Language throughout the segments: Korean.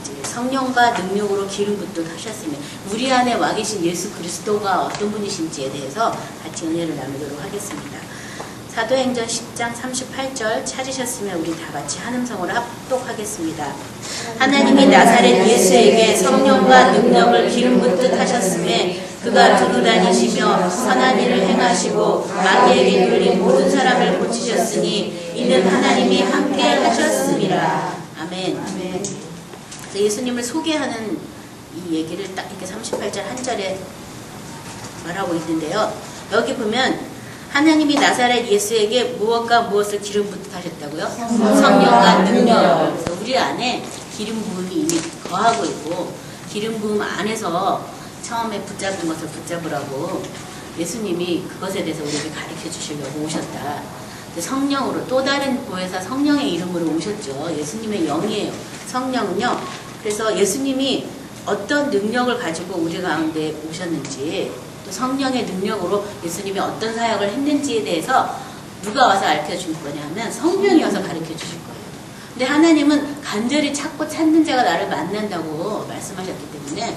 이제 성령과 능력으로 기름 붓듯 하셨으면 우리 안에 와 계신 예수 그리스도가 어떤 분이신지에 대해서 같이 은혜를 나누도록 하겠습니다. 사도행전 10장 38절 찾으셨으면 우리 다 같이 한음성으로 합독하겠습니다. 하나님이 나사렛 예수에게 성령과 능력을 기름 붓듯 하셨음에 그가 두루 다니시며 선한 일을 행하시고 마귀에게 눌린 모든 사람을 고치셨으니 이는 하나님이 함께 하셨음이라. 아멘. 아멘. 예수님을 소개하는 이 얘기를 딱 이렇게 38절 한 절에 말하고 있는데요. 여기 보면 하나님이 나사렛 예수에게 무엇과 무엇을 기름 붓듯 하셨다고요? 성령과 능력. 그래서 우리 안에 기름 부음이 이미 거하고 있고 기름 부음 안에서 처음에 붙잡은 것을 붙잡으라고 예수님이 그것에 대해서 우리에게 가르쳐 주시려고 오셨다. 성령으로 또 다른 보혜사 성령의 이름으로 오셨죠. 예수님의 영이에요. 성령은요. 그래서 예수님이 어떤 능력을 가지고 우리 가운데 오셨는지 또 성령의 능력으로 예수님이 어떤 사역을 했는지에 대해서 누가 와서 가르쳐 줄 거냐면 성령이 와서 가르쳐 주실 거예요. 근데 하나님은 간절히 찾고 찾는 자가 나를 만난다고 말씀하셨기 때문에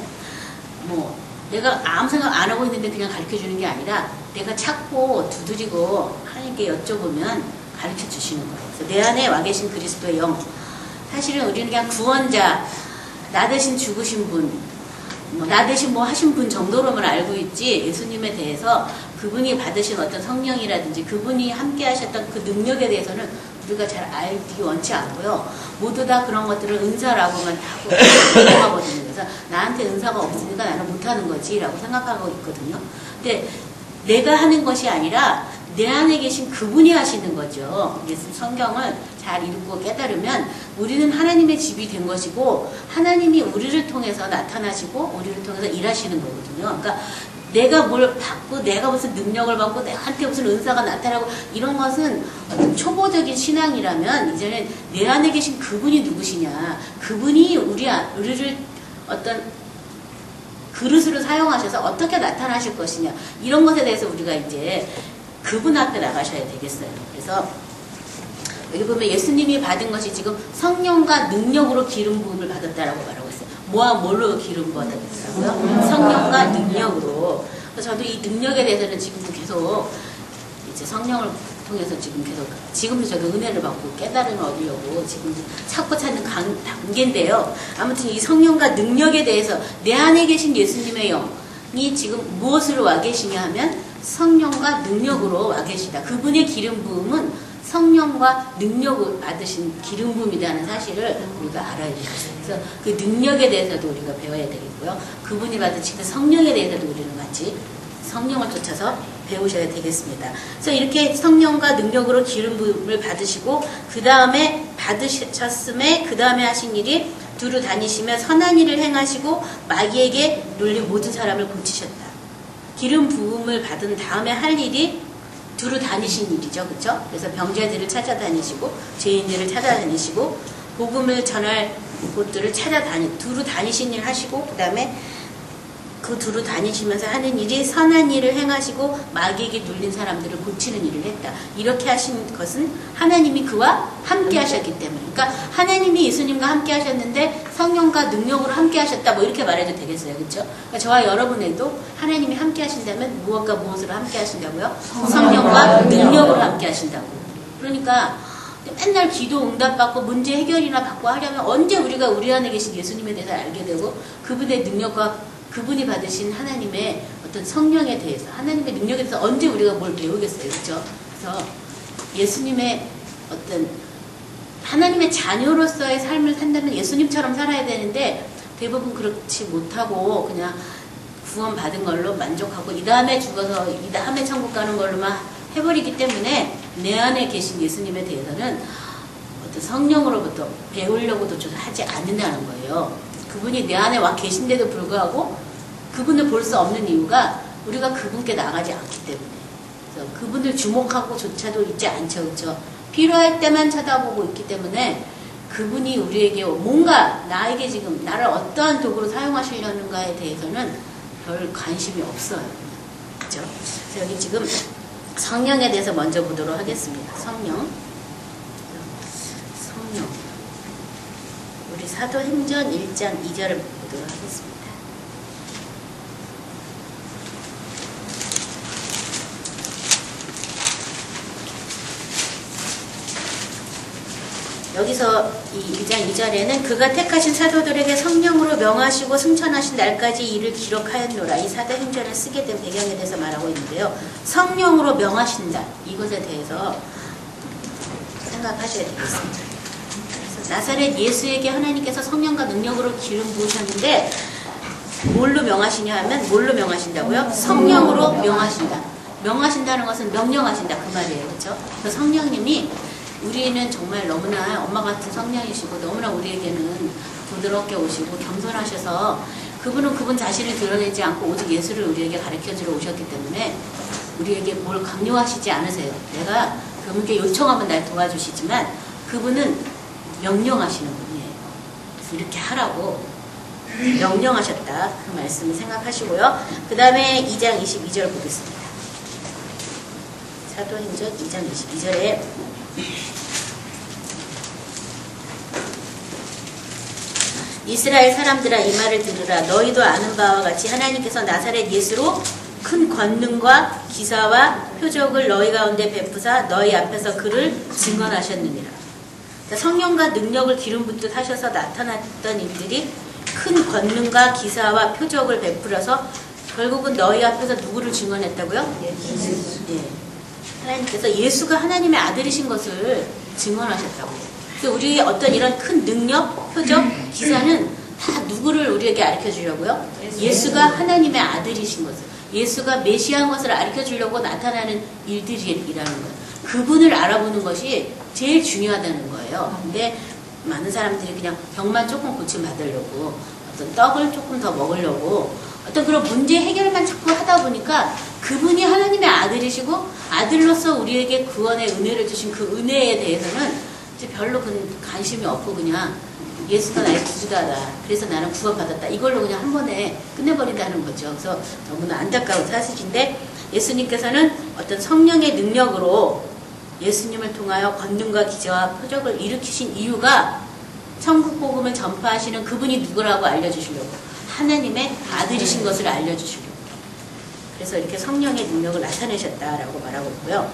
뭐 내가 아무 생각 안 하고 있는데 그냥 가르쳐 주는 게 아니라 내가 찾고 두드리고 하나님께 여쭤보면 가르쳐 주시는 거예요. 그래서 내 안에 와 계신 그리스도의 영. 사실은 우리는 그냥 구원자, 나 대신 죽으신 분, 나 대신 뭐 하신 분 정도로만 알고 있지 예수님에 대해서 그분이 받으신 어떤 성령이라든지 그분이 함께 하셨던 그 능력에 대해서는 우리가 잘 알기 원치 않고요. 모두 다 그런 것들을 은사라고만 하고 생각하거든요. 그래서 나한테 은사가 없으니까 나는 못하는 거지 라고 생각하고 있거든요. 근데 내가 하는 것이 아니라 내 안에 계신 그분이 하시는 거죠. 예수 성경을 잘 읽고 깨달으면 우리는 하나님의 집이 된 것이고 하나님이 우리를 통해서 나타나시고 우리를 통해서 일하시는 거거든요. 그러니까 내가 뭘 받고 내가 무슨 능력을 받고 내한테 무슨 은사가 나타나고 이런 것은 어떤 초보적인 신앙이라면 이제는 내 안에 계신 그분이 누구시냐, 그분이 우리를 어떤 그릇으로 사용하셔서 어떻게 나타나실 것이냐 이런 것에 대해서 우리가 이제 그분 앞에 나가셔야 되겠어요. 그래서 여기 보면 예수님이 받은 것이 지금 성령과 능력으로 기름 부음을 받았다라고 말하고 있어요. 뭐와 뭘로 기름 받았다고요? 성령과 능력으로. 그래서 저도 이 능력에 대해서는 지금도 계속 이제 성령을 통해서 지금도 저도 은혜를 받고 깨달음을 얻으려고 지금 찾고 찾는 단계인데요. 아무튼 이 성령과 능력에 대해서 내 안에 계신 예수님의 영이 지금 무엇으로 와 계시냐 하면 성령과 능력으로 와 계시다. 그분의 기름 부음은 성령과 능력을 받으신 기름 부음이라는 사실을 우리가 알아야 돼요. 그래서 그 능력에 대해서도 우리가 배워야 되겠고요. 그분이 받으신 그 성령에 대해서도 우리는 같이 성령을 쫓아서 배우셔야 되겠습니다. 그래서 이렇게 성령과 능력으로 기름 부음을 받으시고 그 다음에 받으셨음에 그 다음에 하신 일이 두루 다니시며 선한 일을 행하시고 마귀에게 눌린 모든 사람을 고치셨다. 기름 부음을 받은 다음에 할 일이 두루 다니신 일이죠. 그렇죠? 그래서 병자들을 찾아다니시고 죄인들을 찾아다니시고 복음을 전할 곳들을 두루 다니신 일 하시고 그 다음에 그 두루 다니시면서 하는 일이 선한 일을 행하시고 마귀에게 눌린 사람들을 고치는 일을 했다. 이렇게 하신 것은 하나님이 그와 함께 하셨기 때문에. 그러니까 하나님이 예수님과 함께 하셨는데 성령과 능력으로 함께 하셨다. 뭐 이렇게 말해도 되겠어요. 그렇죠? 그러니까 저와 여러분에도 하나님이 함께 하신다면 무엇과 무엇으로 함께 하신다고요? 성령과 능력으로 함께 하신다고. 그러니까 맨날 기도 응답받고 문제 해결이나 받고 하려면 언제 우리가 우리 안에 계신 예수님에 대해서 알게 되고 그분의 능력과 그분이 받으신 하나님의 어떤 성령에 대해서 하나님의 능력에 대해서 언제 우리가 뭘 배우겠어요. 그렇죠? 그래서 예수님의 어떤 하나님의 자녀로서의 삶을 산다면 예수님처럼 살아야 되는데 대부분 그렇지 못하고 그냥 구원받은 걸로 만족하고 이 다음에 죽어서 이 다음에 천국 가는 걸로만 해버리기 때문에 내 안에 계신 예수님에 대해서는 어떤 성령으로부터 배우려고도 좀 하지 않는다는 거예요. 그분이 내 안에 와 계신데도 불구하고 그분을 볼 수 없는 이유가 우리가 그분께 나가지 않기 때문에. 그래서 그분을 주목하고조차도 있지 않죠. 그렇죠? 필요할 때만 쳐다보고 있기 때문에 그분이 우리에게 뭔가 나에게 지금 나를 어떠한 도구로 사용하시려는가에 대해서는 별 관심이 없어요. 그렇죠? 그래서 여기 지금 성령에 대해서 먼저 보도록 하겠습니다. 성령. 우리 사도행전 1장 2절을 보도록 하겠습니다. 여기서 이 1장 2절에는 그가 택하신 사도들에게 성령으로 명하시고 승천하신 날까지 이를 기록하였노라. 이 사도행전을 쓰게 된 배경에 대해서 말하고 있는데요. 성령으로 명하신다. 이것에 대해서 생각하셔야 되겠습니다. 그래서 나사렛 예수에게 하나님께서 성령과 능력으로 기름 부으셨는데 뭘로 명하시냐 하면 뭘로 명하신다고요? 성령으로 명하신다. 명하신다는 것은 명령하신다 그 말이에요. 그렇죠? 그래서 성령님이 우리는 정말 너무나 엄마 같은 성령이시고 너무나 우리에게는 부드럽게 오시고 겸손하셔서 그분은 그분 자신을 드러내지 않고 오직 예수를 우리에게 가르쳐주러 오셨기 때문에 우리에게 뭘 강요하시지 않으세요. 내가 그분께 요청하면 날 도와주시지만 그분은 명령하시는 분이에요. 그래서 이렇게 하라고 명령하셨다. 그 말씀을 생각하시고요. 그 다음에 2장 22절 보겠습니다. 사도행전 2장 22절에 이스라엘 사람들아 이 말을 들으라. 너희도 아는 바와 같이 하나님께서 나사렛 예수로 큰 권능과 기사와 표적을 너희 가운데 베푸사 너희 앞에서 그를 증언하셨느니라. 그러니까 성령과 능력을 기름 붓듯 하셔서 나타났던 일들이 큰 권능과 기사와 표적을 베풀어서 결국은 너희 앞에서 누구를 증언했다고요? 예. 하나님께서 예수가 하나님의 아들이신 것을 증언하셨다고. 그래서 우리의 어떤 이런 큰 능력, 표적, 기사는 다 누구를 우리에게 가르쳐 주려고요? 예수가 하나님의 아들이신 것을, 예수가 메시아인 것을 가르쳐 주려고 나타나는 일들이라는 거예요. 그분을 알아보는 것이 제일 중요하다는 거예요. 근데 많은 사람들이 그냥 병만 조금 고침받으려고 어떤 떡을 조금 더 먹으려고 어떤 그런 문제 해결만 자꾸 하다 보니까 그분이 하나님의 아들이시고 아들로서 우리에게 구원의 은혜를 주신 그 은혜에 대해서는 이제 별로 관심이 없고 그냥 예수가 나의 구주다다. 그래서 나는 구원받았다. 이걸로 그냥 한 번에 끝내버린다는 거죠. 그래서 너무나 안타까운 사실인데 예수님께서는 어떤 성령의 능력으로 예수님을 통하여 권능과 기저와 표적을 일으키신 이유가 천국 복음을 전파하시는 그분이 누구라고 알려주시려고 하나님의 아들이신 것을 알려주시려고 그래서 이렇게 성령의 능력을 나타내셨다라고 말하고 있고요.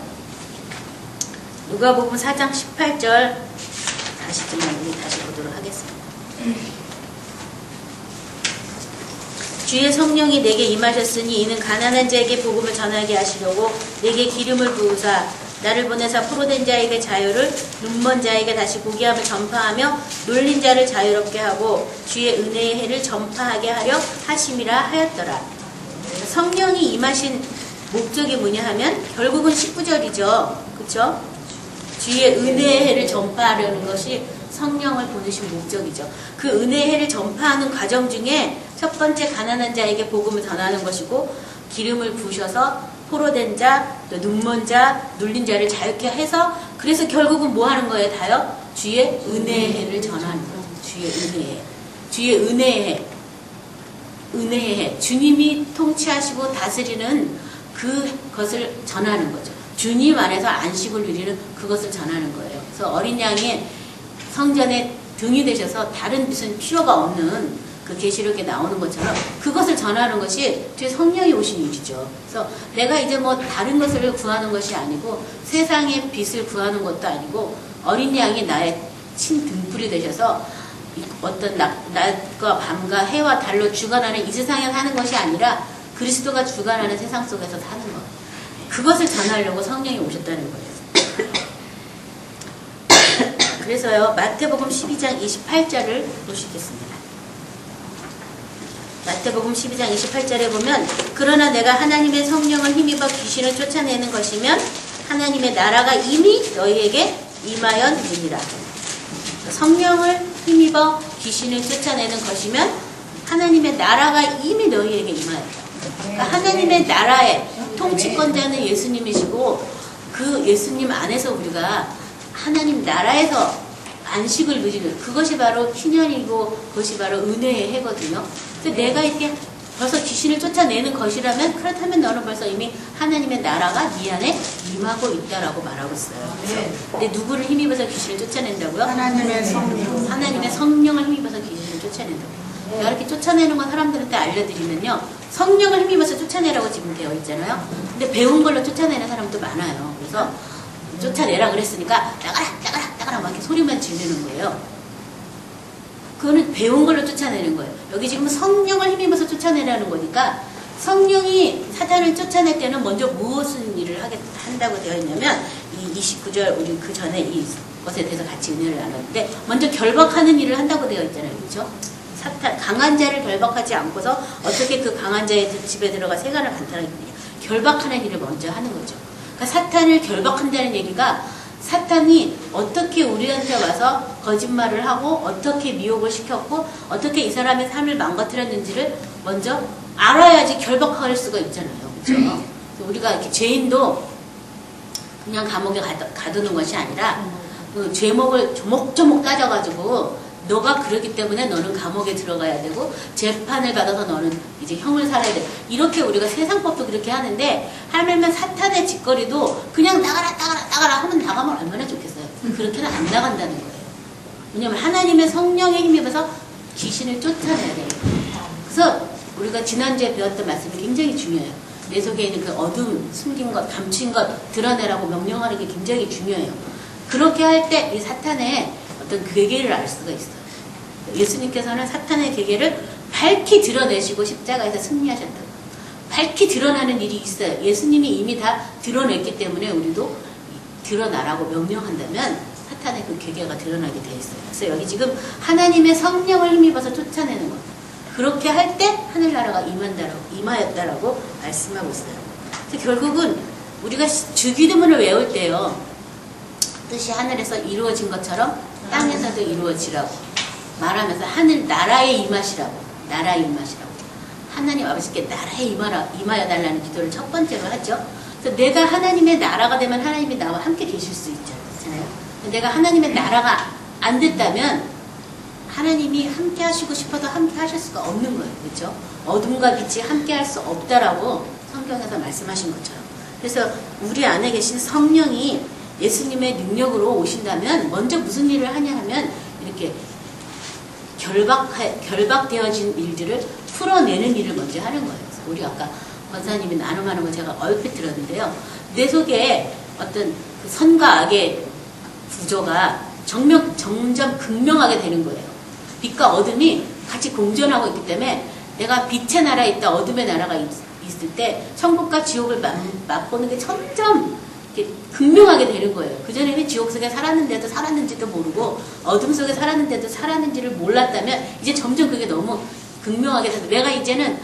누가복음 4장 18절 다시 보도록 하겠습니다. 주의 성령이 내게 임하셨으니 이는 가난한 자에게 복음을 전하게 하시려고 내게 기름을 부으사 나를 보내사 포로된 자에게 자유를 눈먼 자에게 다시 보게 함을 전파하며 놀린 자를 자유롭게 하고 주의 은혜의 해를 전파하게 하려 하심이라 하였더라. 성령이 임하신 목적이 뭐냐 하면 결국은 19절이죠. 그렇죠? 주의 은혜의 해를 전파하려는 것이 성령을 보내신 목적이죠. 그 은혜의 해를 전파하는 과정 중에 첫 번째 가난한 자에게 복음을 전하는 것이고 기름을 부으셔서 포로된 자, 또 눈먼 자, 눌린 자를 자유케 해서 그래서 결국은 뭐 하는 거예요? 다요? 주의 은혜의 해를 전하는 거예요. 주의 은혜의 해. 주의 은혜의 해. 은혜의 해. 주님이 통치하시고 다스리는 그것을 전하는 거죠. 주님 안에서 안식을 누리는 그것을 전하는 거예요. 그래서 어린 양이 성전에 등이 되셔서 다른 무슨 필요가 없는 그 계시록에 나오는 것처럼 그것을 전하는 것이 뒤에 성령이 오신 일이죠. 그래서 내가 이제 뭐 다른 것을 구하는 것이 아니고 세상의 빛을 구하는 것도 아니고 어린 양이 나의 친등불이 되셔서 어떤 낮과 밤과 해와 달로 주관하는 이 세상에 사는 것이 아니라 그리스도가 주관하는 세상 속에서 사는 것. 그것을 전하려고 성령이 오셨다는 거예요. 그래서요, 마태복음 12장 28절을 보시겠습니다. 마태복음 12장 28절에 보면 그러나 내가 하나님의 성령을 힘입어 귀신을 쫓아내는 것이면 하나님의 나라가 이미 너희에게 임하였느니라. 성령을 힘입어 귀신을 쫓아내는 것이면 하나님의 나라가 이미 너희에게 임하였다. 그러니까 하나님의 나라의 통치권자는 예수님이시고 그 예수님 안에서 우리가 하나님 나라에서 안식을 누리는 그것이 바로 희년이고 그것이 바로 은혜의 해거든요. 그래서 내가 이렇게 벌써 귀신을 쫓아내는 것이라면 그렇다면 너는 벌써 이미 하나님의 나라가 네 안에 임하고 있다라고 말하고 있어요. 네. 근데 누구를 힘입어서 귀신을 쫓아낸다고요? 하나님의 성령. 하나님의 성령을 힘입어서 귀신을 쫓아낸다고. 제가 이렇게 쫓아내는 거 사람들한테 알려드리면요, 성령을 힘입어서 쫓아내라고 지금 되어 있잖아요. 근데 배운 걸로 쫓아내는 사람도 많아요. 그래서 쫓아내라 그랬으니까 나가라 막 이렇게 소리만 지르는 거예요. 그거는 배운 걸로 쫓아내는 거예요. 여기 지금 성령을 힘입어서 쫓아내라는 거니까, 성령이 사탄을 쫓아낼 때는 먼저 무엇을 일을 한다고 되어 있냐면, 이 29절 우리 그 전에 이 것에 대해서 같이 은혜를 나눴는데, 먼저 결박하는 일을 한다고 되어 있잖아요. 그렇죠? 사탄, 강한 자를 결박하지 않고서 어떻게 그 강한 자의 집에 들어가 세간을 반탈하겠느냐. 결박하는 일을 먼저 하는 거죠. 그러니까 사탄을 결박한다는 얘기가, 사탄이 어떻게 우리한테 와서 거짓말을 하고 어떻게 미혹을 시켰고 어떻게 이 사람의 삶을 망가뜨렸는지를 먼저 알아야지 결박할 수가 있잖아요. 그렇죠? 우리가 이렇게 죄인도 그냥 감옥에 가두는 것이 아니라 그 죄목을 조목조목 따져가지고 너가 그러기 때문에 너는 감옥에 들어가야 되고 재판을 받아서 너는 이제 형을 살아야 돼. 이렇게 우리가 세상법도 그렇게 하는데, 하물며 사탄의 짓거리도 그냥 나가라 하면 나가면 얼마나 좋겠어요. 그렇게는 안 나간다는 거예요. 왜냐면 하나님의 성령에 힘입어서 귀신을 쫓아내야 돼요. 그래서 우리가 지난주에 배웠던 말씀이 굉장히 중요해요. 내 속에 있는 그 어둠, 숨긴 것, 감춘 것 드러내라고 명령하는 게 굉장히 중요해요. 그렇게 할 때 이 사탄의 어떤 괴계를 알 수가 있어요. 예수님께서는 사탄의 괴계를 밝히 드러내시고 십자가에서 승리하셨다고. 밝히 드러나는 일이 있어요. 예수님이 이미 다 드러냈기 때문에 우리도 드러나라고 명령한다면 사탄의 그 괴계가 드러나게 되어 있어요. 그래서 여기 지금 하나님의 성령을 힘입어서 쫓아내는 것. 그렇게 할 때 하늘나라가 임하였다라고 말씀하고 있어요. 그래서 결국은 우리가 주기도문을 외울 때요, 뜻이 하늘에서 이루어진 것처럼 땅에서도 이루어지라고 말하면서 하늘 나라에 임하시라고, 나라에 임하시라고, 하나님 아버지께 나라에 임하여 달라는 기도를 첫 번째로 하죠. 그래서 내가 하나님의 나라가 되면 하나님이 나와 함께 계실 수 있잖아요. 내가 하나님의 나라가 안 됐다면 하나님이 함께 하시고 싶어도 함께 하실 수가 없는 거예요. 그렇죠? 어둠과 빛이 함께 할 수 없다라고 성경에서 말씀하신 것처럼. 그래서 우리 안에 계신 성령이 예수님의 능력으로 오신다면 먼저 무슨 일을 하냐 하면 이렇게 결박되어진 일들을 풀어내는 일을 먼저 하는 거예요. 그래서 우리 아까 권사님이 나눔하는 거 제가 얼핏 들었는데요. 내 속에 어떤 그 선과 악의 구조가 점점 극명하게 되는 거예요. 빛과 어둠이 같이 공존하고 있기 때문에 내가 빛의 나라에 있다 어둠의 나라가 있을 때 천국과 지옥을 맛보는 게 점점 이렇게 극명하게 되는 거예요. 그전에는 지옥 속에 살았는데도 살았는지도 모르고 어둠 속에 살았는데도 살았는지를 몰랐다면 이제 점점 그게 너무 극명하게 돼서 내가 이제는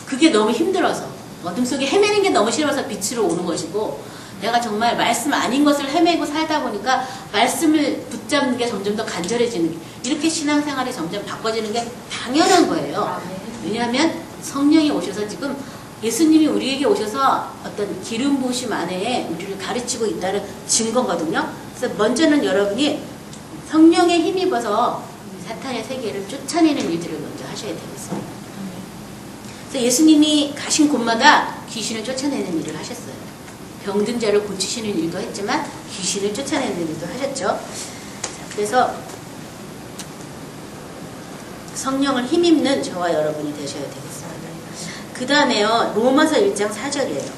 그게 너무 힘들어서 어둠 속에 헤매는 게 너무 싫어서 빛으로 오는 것이고, 내가 정말 말씀 아닌 것을 헤매고 살다 보니까 말씀을 붙잡는 게 점점 더 간절해지는 게, 이렇게 신앙생활이 점점 바꿔지는 게 당연한 거예요. 왜냐하면 성령이 오셔서 지금 예수님이 우리에게 오셔서 어떤 기름 부으심 안에 우리를 가르치고 있다는 증거거든요. 그래서 먼저는 여러분이 성령에 힘입어서 사탄의 세계를 쫓아내는 일들을 먼저 하셔야 되겠습니다. 그래서 예수님이 가신 곳마다 귀신을 쫓아내는 일을 하셨어요. 병든 자를 고치시는 일도 했지만 귀신을 쫓아내는 일도 하셨죠. 자, 그래서 성령을 힘입는 저와 여러분이 되셔야 되겠습니다. 그 다음에요, 로마서 1장 4절이에요.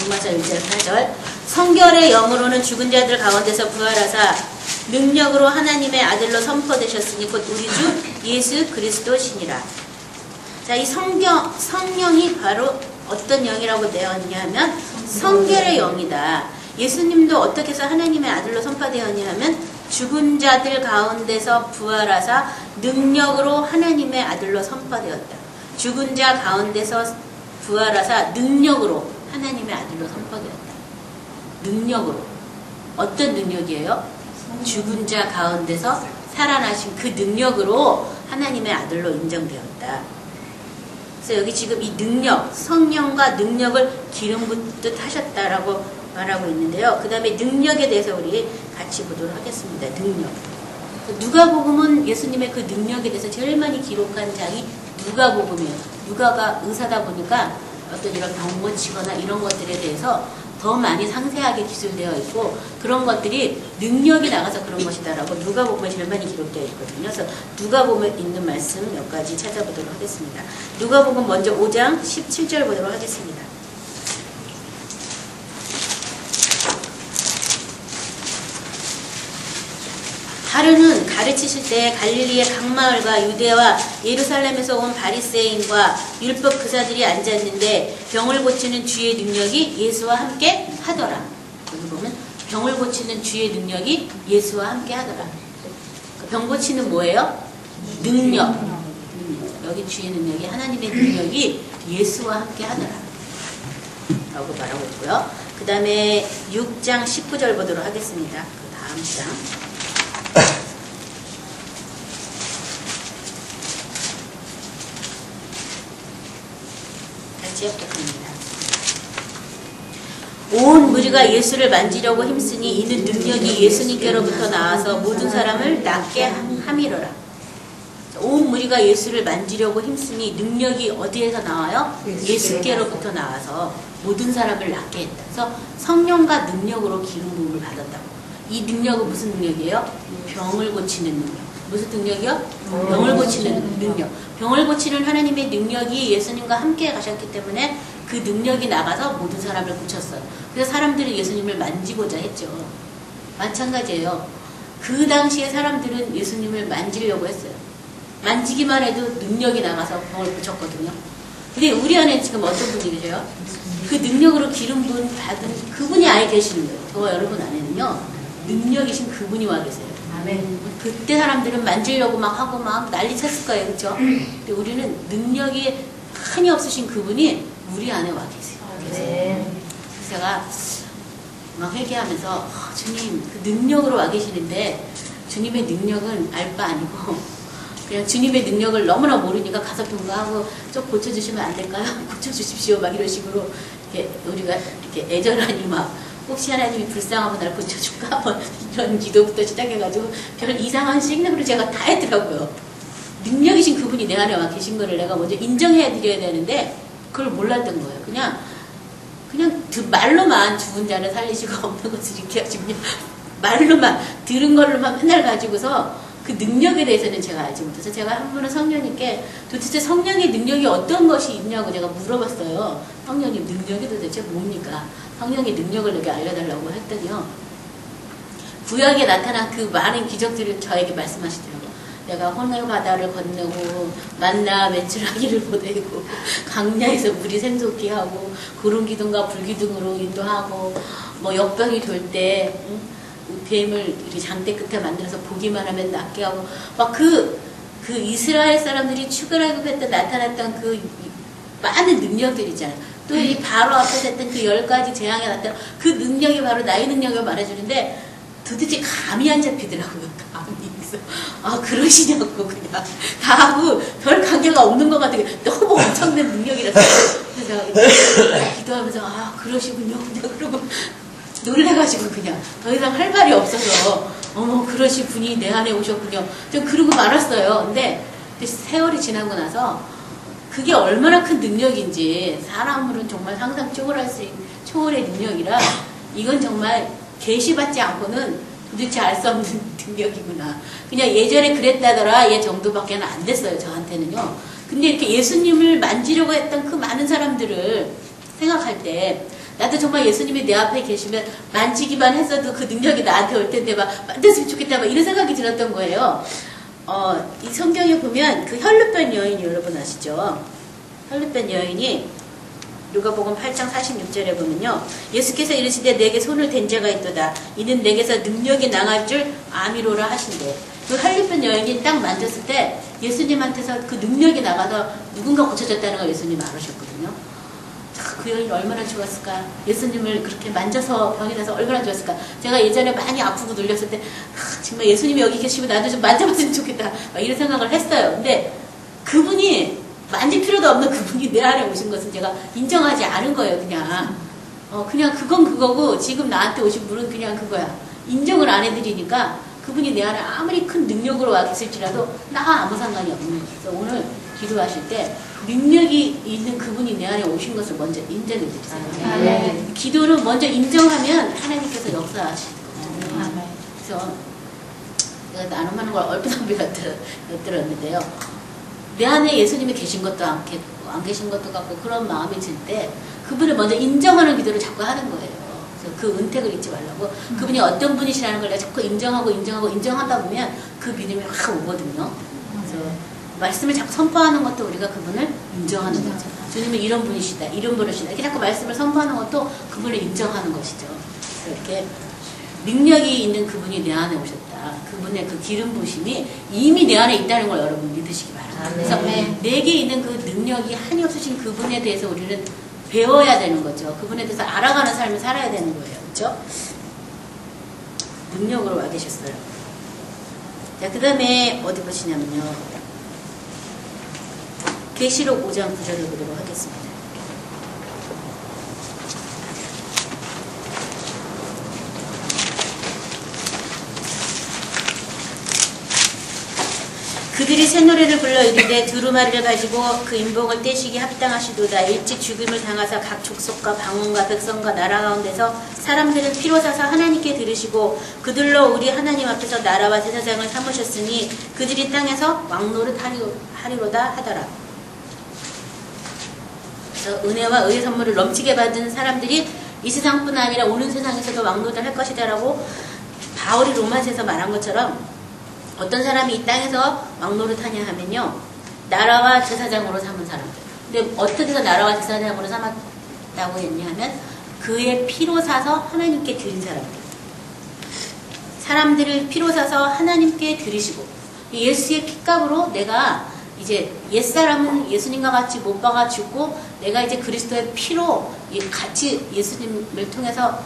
로마서 1장 4절. 성결의 영으로는 죽은 자들 가운데서 부활하사 능력으로 하나님의 아들로 선포되셨으니 곧 우리 주 예수 그리스도시니라. 자, 이 성령이 바로 어떤 영이라고 되어 있냐면 성결의 영이다. 예수님도 어떻게 해서 하나님의 아들로 선포되었냐 하면 죽은 자들 가운데서 부활하사 능력으로 하나님의 아들로 선포되었다. 죽은 자 가운데서 부활하사 능력으로 하나님의 아들로 선포되었다. 능력으로. 어떤 능력이에요? 죽은 자 가운데서 살아나신 그 능력으로 하나님의 아들로 인정되었다. 그래서 여기 지금 이 능력, 성령과 능력을 기름 붓듯 하셨다라고 말하고 있는데요. 그 다음에 능력에 대해서 우리 같이 보도록 하겠습니다. 능력. 누가복음은 예수님의 그 능력에 대해서 제일 많이 기록한 장이 누가복음이에요. 누가가 의사다 보니까 어떤 이런 병 고치거나 이런 것들에 대해서 더 많이 상세하게 기술되어 있고 그런 것들이 능력이 나가서 그런 것이다라고 누가복음에 제일 많이 기록되어 있거든요. 그래서 누가복음에 있는 말씀 몇 가지 찾아보도록 하겠습니다. 누가복음 먼저 5장 17절 보도록 하겠습니다. 하루는 가르치실 때 갈릴리의 각 마을과 유대와 예루살렘에서 온 바리새인과 율법 교사들이 앉았는데 병을 고치는 주의 능력이 예수와 함께 하더라. 여기 보면 병을 고치는 주의 능력이 예수와 함께 하더라. 병 고치는 뭐예요? 능력. 여기 주의 능력이 하나님의 능력이 예수와 함께 하더라. 라고 말하고 있고요. 그 다음에 6장 19절 보도록 하겠습니다. 그 다음 장. 같이 합독합니다. 온 무리가 예수를 만지려고 힘쓰니 이는 능력이 예수님께로부터 나와서 모든 사람을 낫게 함이로라. 온 무리가 예수를 만지려고 힘쓰니 능력이 어디에서 나와요? 예수께로부터 나와서 모든 사람을 낫게 했다. 그래서 성령과 능력으로 기름 부음을 받았다고. 이 능력은 무슨 능력이에요? 병을 고치는 능력. 무슨 능력이요? 병을 고치는 능력. 병을 고치는 하나님의 능력이 예수님과 함께 가셨기 때문에 그 능력이 나가서 모든 사람을 고쳤어요. 그래서 사람들은 예수님을 만지고자 했죠. 마찬가지예요. 그 당시에 사람들은 예수님을 만지려고 했어요. 만지기만 해도 능력이 나가서 병을 고쳤거든요. 근데 우리 안에 지금 어떤 분이 계세요? 그 능력으로 기름 부음 받은 그분이 아예 계시는 거예요. 저와 여러분 안에는요. 능력이신 그분이 와 계세요. 아멘. 그때 사람들은 만지려고 막 하고 막 난리 쳤을 거예요. 그렇죠? 근데 우리는 능력이 한이 없으신 그분이 우리 안에 와 계세요. 그래서 제가 막 회개하면서 주님 그 능력으로 와 계시는데 주님의 능력은 알 바 아니고 그냥 주님의 능력을 너무나 모르니까 가서 병가하고 좀 고쳐주시면 안 될까요? 고쳐주십시오. 막 이런 식으로 이렇게 우리가 이렇게 애절하니 막 혹시 하나님이 불쌍하면 나를 고쳐줄까? 뭐 이런 기도부터 시작해가지고 별 이상한 시그널을 제가 다 했더라고요. 능력이신 그분이 내 안에 와 계신 거를 내가 먼저 인정해 드려야 되는데 그걸 몰랐던 거예요. 그냥 말로만 죽은 자를 살리시고 없는 것을 이렇게 하시고 그냥 말로만 들은 걸로만 맨날 가지고서 그 능력에 대해서는 제가 알지 못해서 제가 한 번은 성령님께 도대체 성령의 능력이 어떤 것이 있냐고 제가 물어봤어요. 성령님 능력이 도대체 뭡니까? 성령의 능력을 내게 알려달라고 했더니요. 구약에 나타난 그 많은 기적들을 저에게 말씀하시더라고요. 내가 홍해 바다를 건너고 만나 매출하기를 보내고 강야에서 물이 샘솟게 하고 구름 기둥과 불 기둥으로 인도하고 뭐 역병이 돌 때 뱀을 장대 끝에 만들어서 보기만 하면 낫게 하고 막 그 이스라엘 사람들이 출애굽할 때 나타났던 그 많은 능력들 있잖아요. 또 이 바로 앞에서 했던 그 10가지 재앙에 나타난 그 능력이 바로 나의 능력을 말해주는데 도대체 감이 안 잡히더라고요. 감이. 그래서 그러시냐고 그냥 다 하고 별 관계가 없는 것 같은 게 너무 엄청난 능력이라서 그래서 제가 기도하면서 그러시군요. 그냥 그러고 놀래가지고 그냥 더 이상 할 말이 없어서 어머 그러신 분이 내 안에 오셨군요. 좀 그러고 말았어요. 근데 세월이 지나고 나서 그게 얼마나 큰 능력인지 사람으로는 정말 상상 초월할 수 있는 초월의 능력이라 이건 정말 계시받지 않고는 도대체 알 수 없는 능력이구나. 그냥 예전에 그랬다더라 얘 정도밖에 안 됐어요. 저한테는요. 근데 이렇게 예수님을 만지려고 했던 그 많은 사람들을 생각할 때 나도 정말 예수님이 내 앞에 계시면 만지기만 했어도 그 능력이 나한테 올 텐데 막 만졌으면 좋겠다 막 이런 생각이 들었던 거예요. 이 성경에 보면 그 혈루병 여인이 여러분 아시죠? 혈루병 여인이 누가복음 8장 46절에 보면요. 예수께서 이르시되 내게 손을 댄 자가 있도다. 이는 내게서 능력이 나갈 줄 아미로라 하신대. 그 혈루병 여인이 딱 만졌을 때 예수님한테서 그 능력이 나가서 누군가 고쳐졌다는 걸 예수님 알으셨거든요. 그 여인 얼마나 좋았을까. 예수님을 그렇게 만져서 병이 나서 얼마나 좋았을까. 제가 예전에 많이 아프고 눌렸을 때 정말 예수님이 여기 계시면 나도 좀 만져봤으면 좋겠다 막 이런 생각을 했어요. 근데 그분이 만질 필요도 없는 그분이 내 안에 오신 것은 제가 인정하지 않은 거예요. 그냥 그건 그거고 지금 나한테 오신 분은 그냥 그거야. 인정을 안 해드리니까 그분이 내 안에 아무리 큰 능력으로 와 계실지라도 나와 아무 상관이 없는 거예요. 그래서 오늘 기도하실 때 능력이 있는 그분이 내 안에 오신 것을 먼저 인정해 드리세요. 네. 기도를 먼저 인정하면 하나님께서 역사하실 거예요. 그래서 내가 나눔하는 걸 얼핏얼핏 엿들었는데요. 내 안에 예수님이 계신 것도 안 계신 것도 같고 그런 마음이 들 때 그분을 먼저 인정하는 기도를 자꾸 하는 거예요. 그래서 그 은택을 잊지 말라고. 그분이 어떤 분이시라는 걸 내가 자꾸 인정하다 보면 그 믿음이 확 오거든요. 그래서 말씀을 자꾸 선포하는 것도 우리가 그분을 인정하는 거죠. 주님은 이런 분이시다, 이런 분이시다. 이렇게 자꾸 말씀을 선포하는 것도 그분을 인정하는 것이죠. 이렇게 능력이 있는 그분이 내 안에 오셨다. 그분의 그 기름 부심이 이미 내 안에 있다는 걸 여러분 믿으시기 바랍니다. 그래서 내게 있는 그 능력이 한이 없으신 그분에 대해서 우리는 배워야 되는 거죠. 그분에 대해서 알아가는 삶을 살아야 되는 거예요. 그렇죠? 능력으로 와 계셨어요. 자, 그 다음에 어디 보시냐면요. 계시록 5장 9절을 보도록 하겠습니다. 그들이 새 노래를 불러 이르되 두루마리를 가지고 그 인복을 떼시기 합당하시도다. 일찍 죽음을 당하사 각 족속과 방언과 백성과 나라 가운데서 사람들은 피로 사서 하나님께 들으시고 그들로 우리 하나님 앞에서 나라와 제사장을 삼으셨으니 그들이 땅에서 왕노릇 하리로다 하더라. 그래서 은혜와 의의 선물을 넘치게 받은 사람들이 이 세상뿐 아니라 오는 세상에서도 왕노릇을 할 것이다라고 바울이 로마서에서 말한 것처럼 어떤 사람이 이 땅에서 왕노릇 하냐 하면요. 나라와 제사장으로 삼은 사람들. 근데 어떻게 해서 나라와 제사장으로 삼았다고 했냐 하면 그의 피로 사서 하나님께 드린 사람들. 사람들을 피로 사서 하나님께 드리시고 예수의 피값으로 내가 이제 옛사람은 예수님과 같이 못 박아 죽고 내가 이제 그리스도의 피로 같이 예수님을 통해서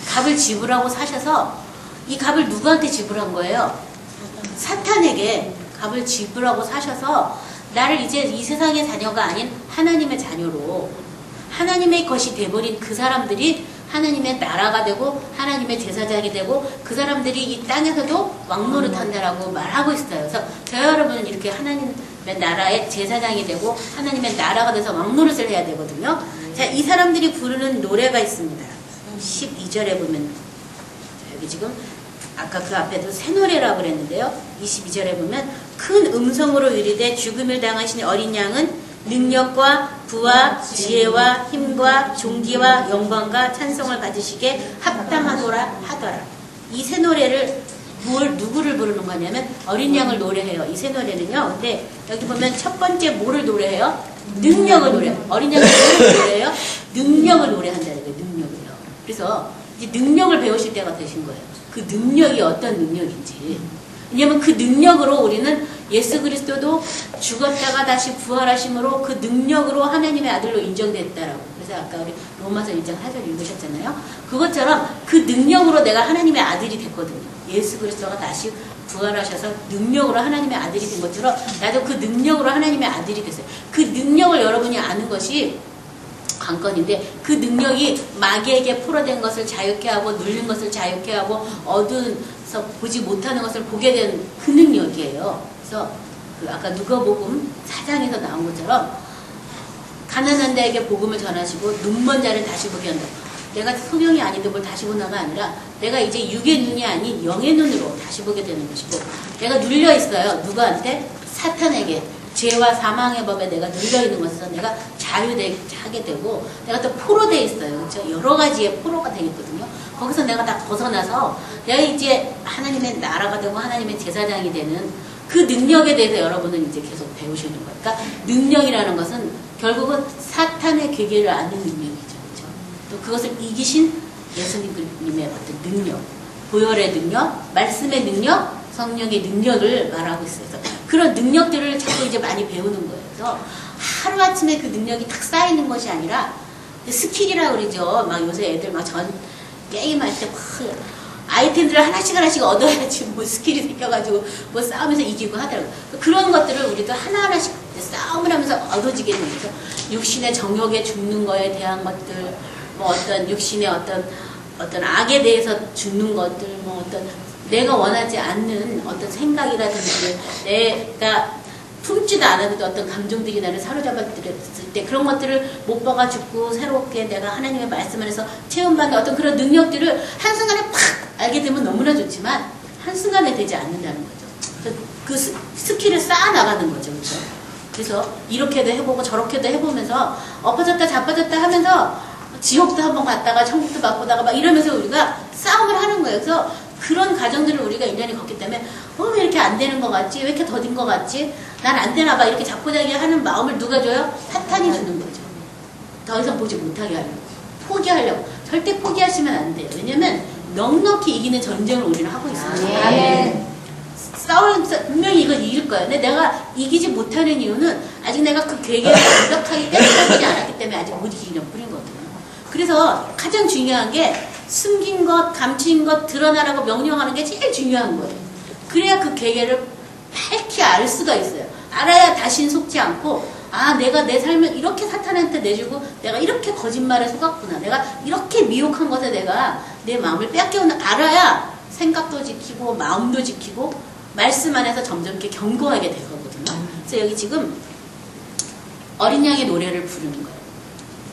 값을 지불하고 사셔서 이 값을 누구한테 지불한 거예요? 사탄에게 값을 지불하고 사셔서 나를 이제 이 세상의 자녀가 아닌 하나님의 자녀로 하나님의 것이 돼버린 그 사람들이 하나님의 나라가 되고 하나님의 제사장이 되고 그 사람들이 이 땅에서도 왕노릇 한다라고 말하고 있어요. 그래서 저희 여러분은 이렇게 하나님의 나라의 제사장이 되고 하나님의 나라가 돼서 왕노릇을 해야 되거든요. 자, 이 사람들이 부르는 노래가 있습니다. 12절에 보면 여기 지금 아까 그 앞에도 새 노래라고 그랬는데요. 22절에 보면 큰 음성으로 이르되 죽음을 당하신 어린 양은 능력과 부와 지혜와 힘과 존귀와 영광과 찬송을 받으시게 합당하더라 하더라. 이 새 노래를 누구를 부르는 거냐면 어린 양을 노래해요. 이 새 노래는요. 근데 여기 보면 첫 번째 뭐를 노래해요? 능력을 노래해요. 어린 양을 노래해요? 능력을 노래한다는 거예요. 능력을요. 그래서 이제 능력을 배우실 때가 되신 거예요. 그 능력이 어떤 능력인지. 왜냐면 그 능력으로 우리는 예수 그리스도도 죽었다가 다시 부활하심으로 그 능력으로 하나님의 아들로 인정됐다라고. 그래서 아까 우리 로마서 1장 4절 읽으셨잖아요. 그것처럼 그 능력으로 내가 하나님의 아들이 됐거든요. 예수 그리스도가 다시 부활하셔서 능력으로 하나님의 아들이 된 것처럼 나도 그 능력으로 하나님의 아들이 됐어요. 그 능력을 여러분이 아는 것이 관건인데 그 능력이 마귀에게 포로된 것을 자유케 하고 눌린 것을 자유케 하고 어두워서 보지 못하는 것을 보게 된 그 능력이에요. 그래서 그 아까 누가복음 4장에서 나온 것처럼 가난한 자에게 복음을 전하시고 눈먼 자를 다시 보게 한다. 내가 소경이 아닌데 뭘 다시 본다가 아니라 내가 이제 육의 눈이 아닌 영의 눈으로 다시 보게 되는 것이고 내가 눌려 있어요. 누구한테? 사탄에게. 죄와 사망의 법에 내가 눌려있는 것에서 내가 자유하게 되고 내가 또 포로되어 있어요. 그렇죠? 여러 가지의 포로가 되겠거든요. 거기서 내가 다 벗어나서 내가 이제 하나님의 나라가 되고 하나님의 제사장이 되는 그 능력에 대해서 여러분은 이제 계속 배우시는 거예요. 그러니까 능력이라는 것은 결국은 사탄의 괴계를 아는 능력이죠. 그렇죠? 또 그것을 이기신 예수님의 어떤 능력, 보혈의 능력, 말씀의 능력, 성령의 능력을 말하고 있어요. 그래서 그런 능력들을 자꾸 이제 많이 배우는 거예요. 그래서 하루아침에 그 능력이 탁 쌓이는 것이 아니라 스킬이라고 그러죠. 막 요새 애들 막 게임할 때 막 아이템들을 하나씩 얻어야지 뭐 스킬이 생겨가지고 뭐 싸우면서 이기고 하더라고요. 그런 것들을 우리도 하나하나씩 싸움을 하면서 얻어지게 되면서 육신의 정욕에 죽는 거에 대한 것들, 뭐 어떤 육신의 어떤 악에 대해서 죽는 것들, 뭐 어떤 내가 원하지 않는 어떤 생각이라든지 내가 품지도 않아도 어떤 감정들이 나를 사로잡았을 때 그런 것들을 못 봐가 죽고 새롭게 내가 하나님의 말씀 안에서 체험받는 어떤 그런 능력들을 한순간에 팍 알게 되면 너무나 좋지만 한순간에 되지 않는다는 거죠. 그 스킬을 쌓아나가는 거죠. 그렇죠? 그래서 이렇게도 해보고 저렇게도 해보면서 엎어졌다 자빠졌다 하면서 지옥도 한번 갔다가 천국도 바꾸다가 막 이러면서 우리가 싸움을 하는 거예요. 그래서 그런 과정들을 우리가 1년이 걷기 때문에 왜 이렇게 안 되는 것 같지? 왜 이렇게 더딘 것 같지? 난 안 되나 봐. 이렇게 자꾸자기 하는 마음을 누가 줘요? 사탄이 주는 거죠. 더 이상 보지 못하게 하려고. 포기하려고. 절대 포기하시면 안 돼요. 왜냐면 넉넉히 이기는 전쟁을 우리는 하고 있습니다. 네. 분명히 이건 이길 거예요. 근데 내가 이기지 못하는 이유는 아직 내가 그 계획을 완벽하게 깨닫지 않았기 때문에 아직 못 이기는 뿐이거든요. 그래서 가장 중요한 게 숨긴 것, 감추인 것, 드러나라고 명령하는 게 제일 중요한 거예요. 그래야 그 계획을 밝히 알 수가 있어요. 알아야 다시는 속지 않고 아 내가 내 삶을 이렇게 사탄한테 내주고 내가 이렇게 거짓말에 속았구나. 내가 이렇게 미혹한 것에 내가 내 마음을 빼앗겨오는 알아야 생각도 지키고 마음도 지키고 말씀 안에서 점점 이렇게 견고하게 될 거거든요. 그래서 여기 지금 어린 양의 노래를 부르는 거예요.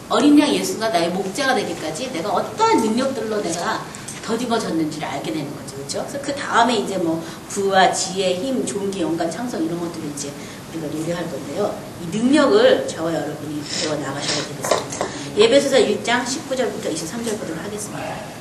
어린 양 예수가 나의 목자가 되기까지 내가 어떠한 능력들로 내가 더디어졌는지를 알게 되는 거죠. 그렇죠? 그래서 그 다음에 이제 뭐 부와 지혜, 힘, 존귀, 영광, 창성 이런 것들을 이제 우리가 노래할 건데요. 이 능력을 저와 여러분이 배워 나가셔야 되겠습니다. 에베소서 1장 19절부터 23절 보도록 하겠습니다.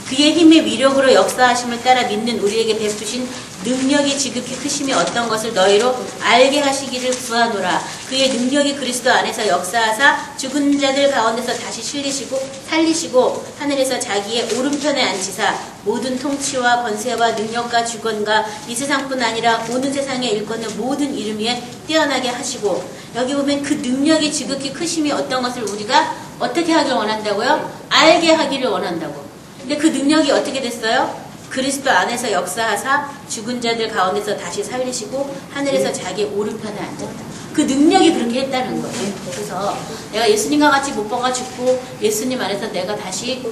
그의 힘의 위력으로 역사하심을 따라 믿는 우리에게 베푸신 능력이 지극히 크심이 어떤 것을 너희로 알게 하시기를 구하노라. 그의 능력이 그리스도 안에서 역사하사 죽은 자들 가운데서 다시 살리시고 하늘에서 자기의 오른편에 앉히사 모든 통치와 권세와 능력과 주권과 이 세상뿐 아니라 오는 세상에 일컫는 모든 이름 위에 뛰어나게 하시고 여기 보면 그 능력이 지극히 크심이 어떤 것을 우리가 어떻게 하길 원한다고요? 알게 하기를 원한다고. 근데 그 능력이 어떻게 됐어요? 그리스도 안에서 역사하사 죽은 자들 가운데서 다시 살리시고 하늘에서 자기 오른편에 앉았다. 그 능력이 그렇게 했다는 거예요. 그래서 내가 예수님과 같이 못 박아 죽고 예수님 안에서 내가 다시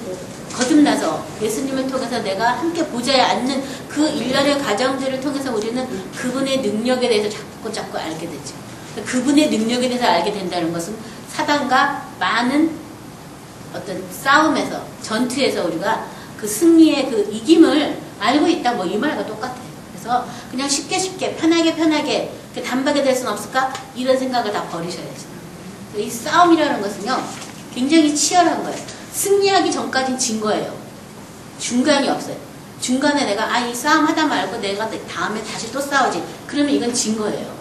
거듭나서 예수님을 통해서 내가 함께 보좌에 앉는 그 일련의 과정들을 통해서 우리는 그분의 능력에 대해서 자꾸 알게 되죠. 그분의 능력에 대해서 알게 된다는 것은 사단과 많은 어떤 싸움에서 전투에서 우리가 그 승리의 그 이김을 알고 있다 뭐 이 말과 똑같아요. 그래서 그냥 쉽게 편하게 그 단박에 될 수는 없을까? 이런 생각을 다 버리셔야죠. 이 싸움이라는 것은요 굉장히 치열한 거예요. 승리하기 전까지는 진 거예요. 중간이 없어요. 중간에 내가 이 싸움 하다 말고 내가 다음에 다시 또 싸우지. 그러면 이건 진 거예요.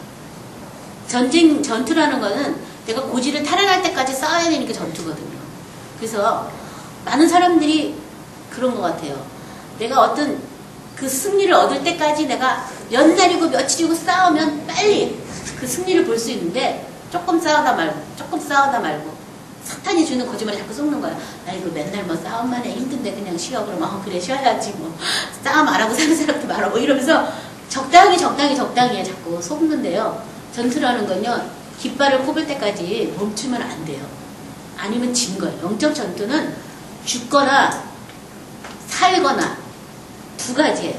전투라는 거는 내가 고지를 탈환할 때까지 싸워야 되는 게 전투거든요. 그래서 많은 사람들이 그런 것 같아요. 내가 어떤 그 승리를 얻을 때까지 내가 몇 날이고 며칠이고 싸우면 빨리 그 승리를 볼 수 있는데 조금 싸우다 말고 사탄이 주는 거짓말에 자꾸 속는 거야. 나 이거 맨날 뭐 싸움만 해 힘든데 그냥 쉬어. 그러면 그래 쉬어야지 뭐 싸움 안 하고 사는 사람도 많아 뭐 이러면서 적당히 해 자꾸 속는데요. 전투라는 건요 깃발을 꼽을 때까지 멈추면 안 돼요. 아니면 진 거예요. 영적 전투는 죽거나 살거나 두 가지예요.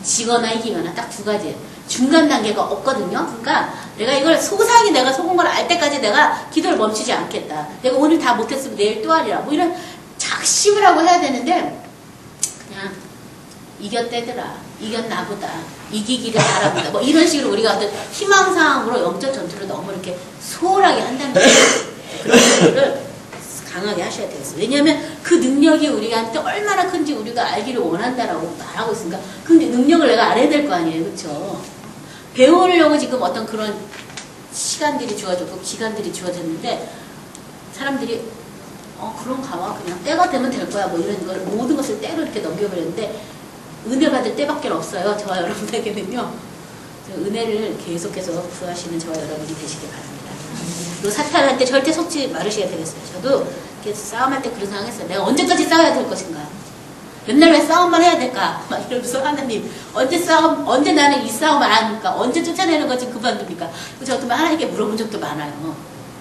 지거나 이기거나 딱 두 가지예요. 중간 단계가 없거든요. 그러니까 내가 이걸 소상히 내가 속은 걸 알 때까지 내가 기도를 멈추지 않겠다. 내가 오늘 다 못했으면 내일 또 하리라. 뭐 이런 작심을 하고 해야 되는데 그냥 이겼대더라. 이겼나보다. 이기기를 바라보다. 뭐 이런 식으로 우리가 어떤 희망사항으로 영적 전투를 너무 이렇게 소홀하게 한다는 거예요. 그런 것들을 강하게 하셔야 되겠어요. 왜냐하면 그 능력이 우리한테 얼마나 큰지 우리가 알기를 원한다라고 말하고 있으니까 그 능력을 내가 알아야 될 거 아니에요. 그렇죠? 배우려고 지금 어떤 그런 시간들이 주어졌고 기간들이 주어졌는데 사람들이 그런가 봐. 그냥 때가 되면 될 거야. 뭐 이런 걸 모든 것을 때로 이렇게 넘겨버렸는데 은혜 받을 때밖에 없어요. 저와 여러분에게는요. 은혜를 계속해서 구하시는 저와 여러분이 되시길 바랍니다. 또 사탄한테 절대 속지 말으셔야 되겠어요. 저도 이렇게 싸움할 때 그런 생각했어요. 내가 언제까지 싸워야 될 것인가? 맨날 왜 싸움만 해야 될까? 막 이러면서 하나님, 언제 나는 이 싸움 안 합니까? 언제 쫓아내는 거 좀 그만둡니까? 저도 하나님께 물어본 적도 많아요.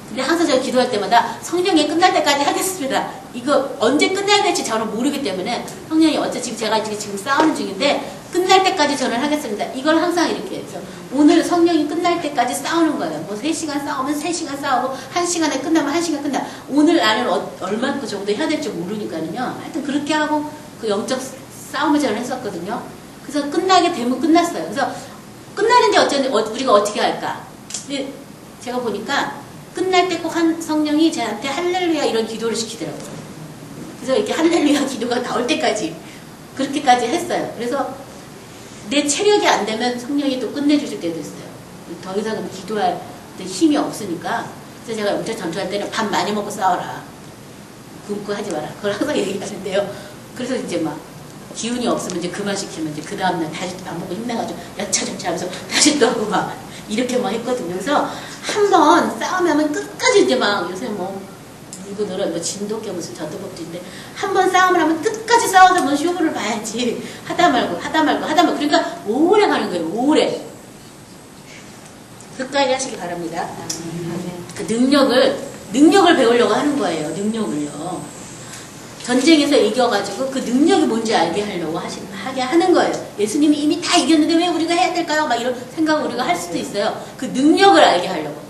근데 항상 제가 기도할 때마다 성령이 끝날 때까지 하겠습니다. 이거 언제 끝나야 될지 저는 모르기 때문에 성령이 지금 제가 지금 싸우는 중인데 끝날 때까지 저는 하겠습니다. 이걸 항상 이렇게 해서 오늘 성령이 끝날 때까지 싸우는 거예요. 뭐 3시간 싸우면 3시간 싸우고 1시간에 끝나면 1시간 끝나. 오늘 나는 얼마큼 정도 해야 될지 모르니까요. 하여튼 그렇게 하고 그 영적 싸움을 저는 했었거든요. 그래서 끝나게 되면 끝났어요. 그래서 끝나는데 우리가 어떻게 할까? 근데 제가 보니까 끝날 때 꼭 성령이 저한테 할렐루야 이런 기도를 시키더라고요. 그래서 이렇게 할렐루야 기도가 나올 때까지 그렇게까지 했어요. 그래서 내 체력이 안 되면 성령이 또 끝내주실 때도 있어요. 더 이상은 기도할 때 힘이 없으니까. 그래서 제가 영적 전투할 때는 밥 많이 먹고 싸워라. 굶고 하지 마라. 그걸 항상 얘기하는데요. 그래서 이제 막 기운이 없으면 이제 그만 시키면 이제 그 다음날 다시 밥 먹고 힘내가지고 야차저차 하면서 다시 또 하고 막 이렇게 막 했거든요. 그래서 한번 싸우면 끝까지 이제 막 요새 뭐 누구 늘어 뭐 진돗개 무슨 저도법인데 한번 싸움을 하면 끝까지 싸워서 뭐 쇼부를 봐야지 하다 말고 그러니까 오래 가는 거예요. 오래 끝까지 하시기 바랍니다. 그 능력을 배우려고 하는 거예요. 능력을요. 전쟁에서 이겨가지고 그 능력이 뭔지 알게 하려고 하게 하는 거예요. 예수님이 이미 다 이겼는데 왜 우리가 해야 될까요? 막 이런 생각을 우리가 할 수도 있어요. 그 능력을 알게 하려고.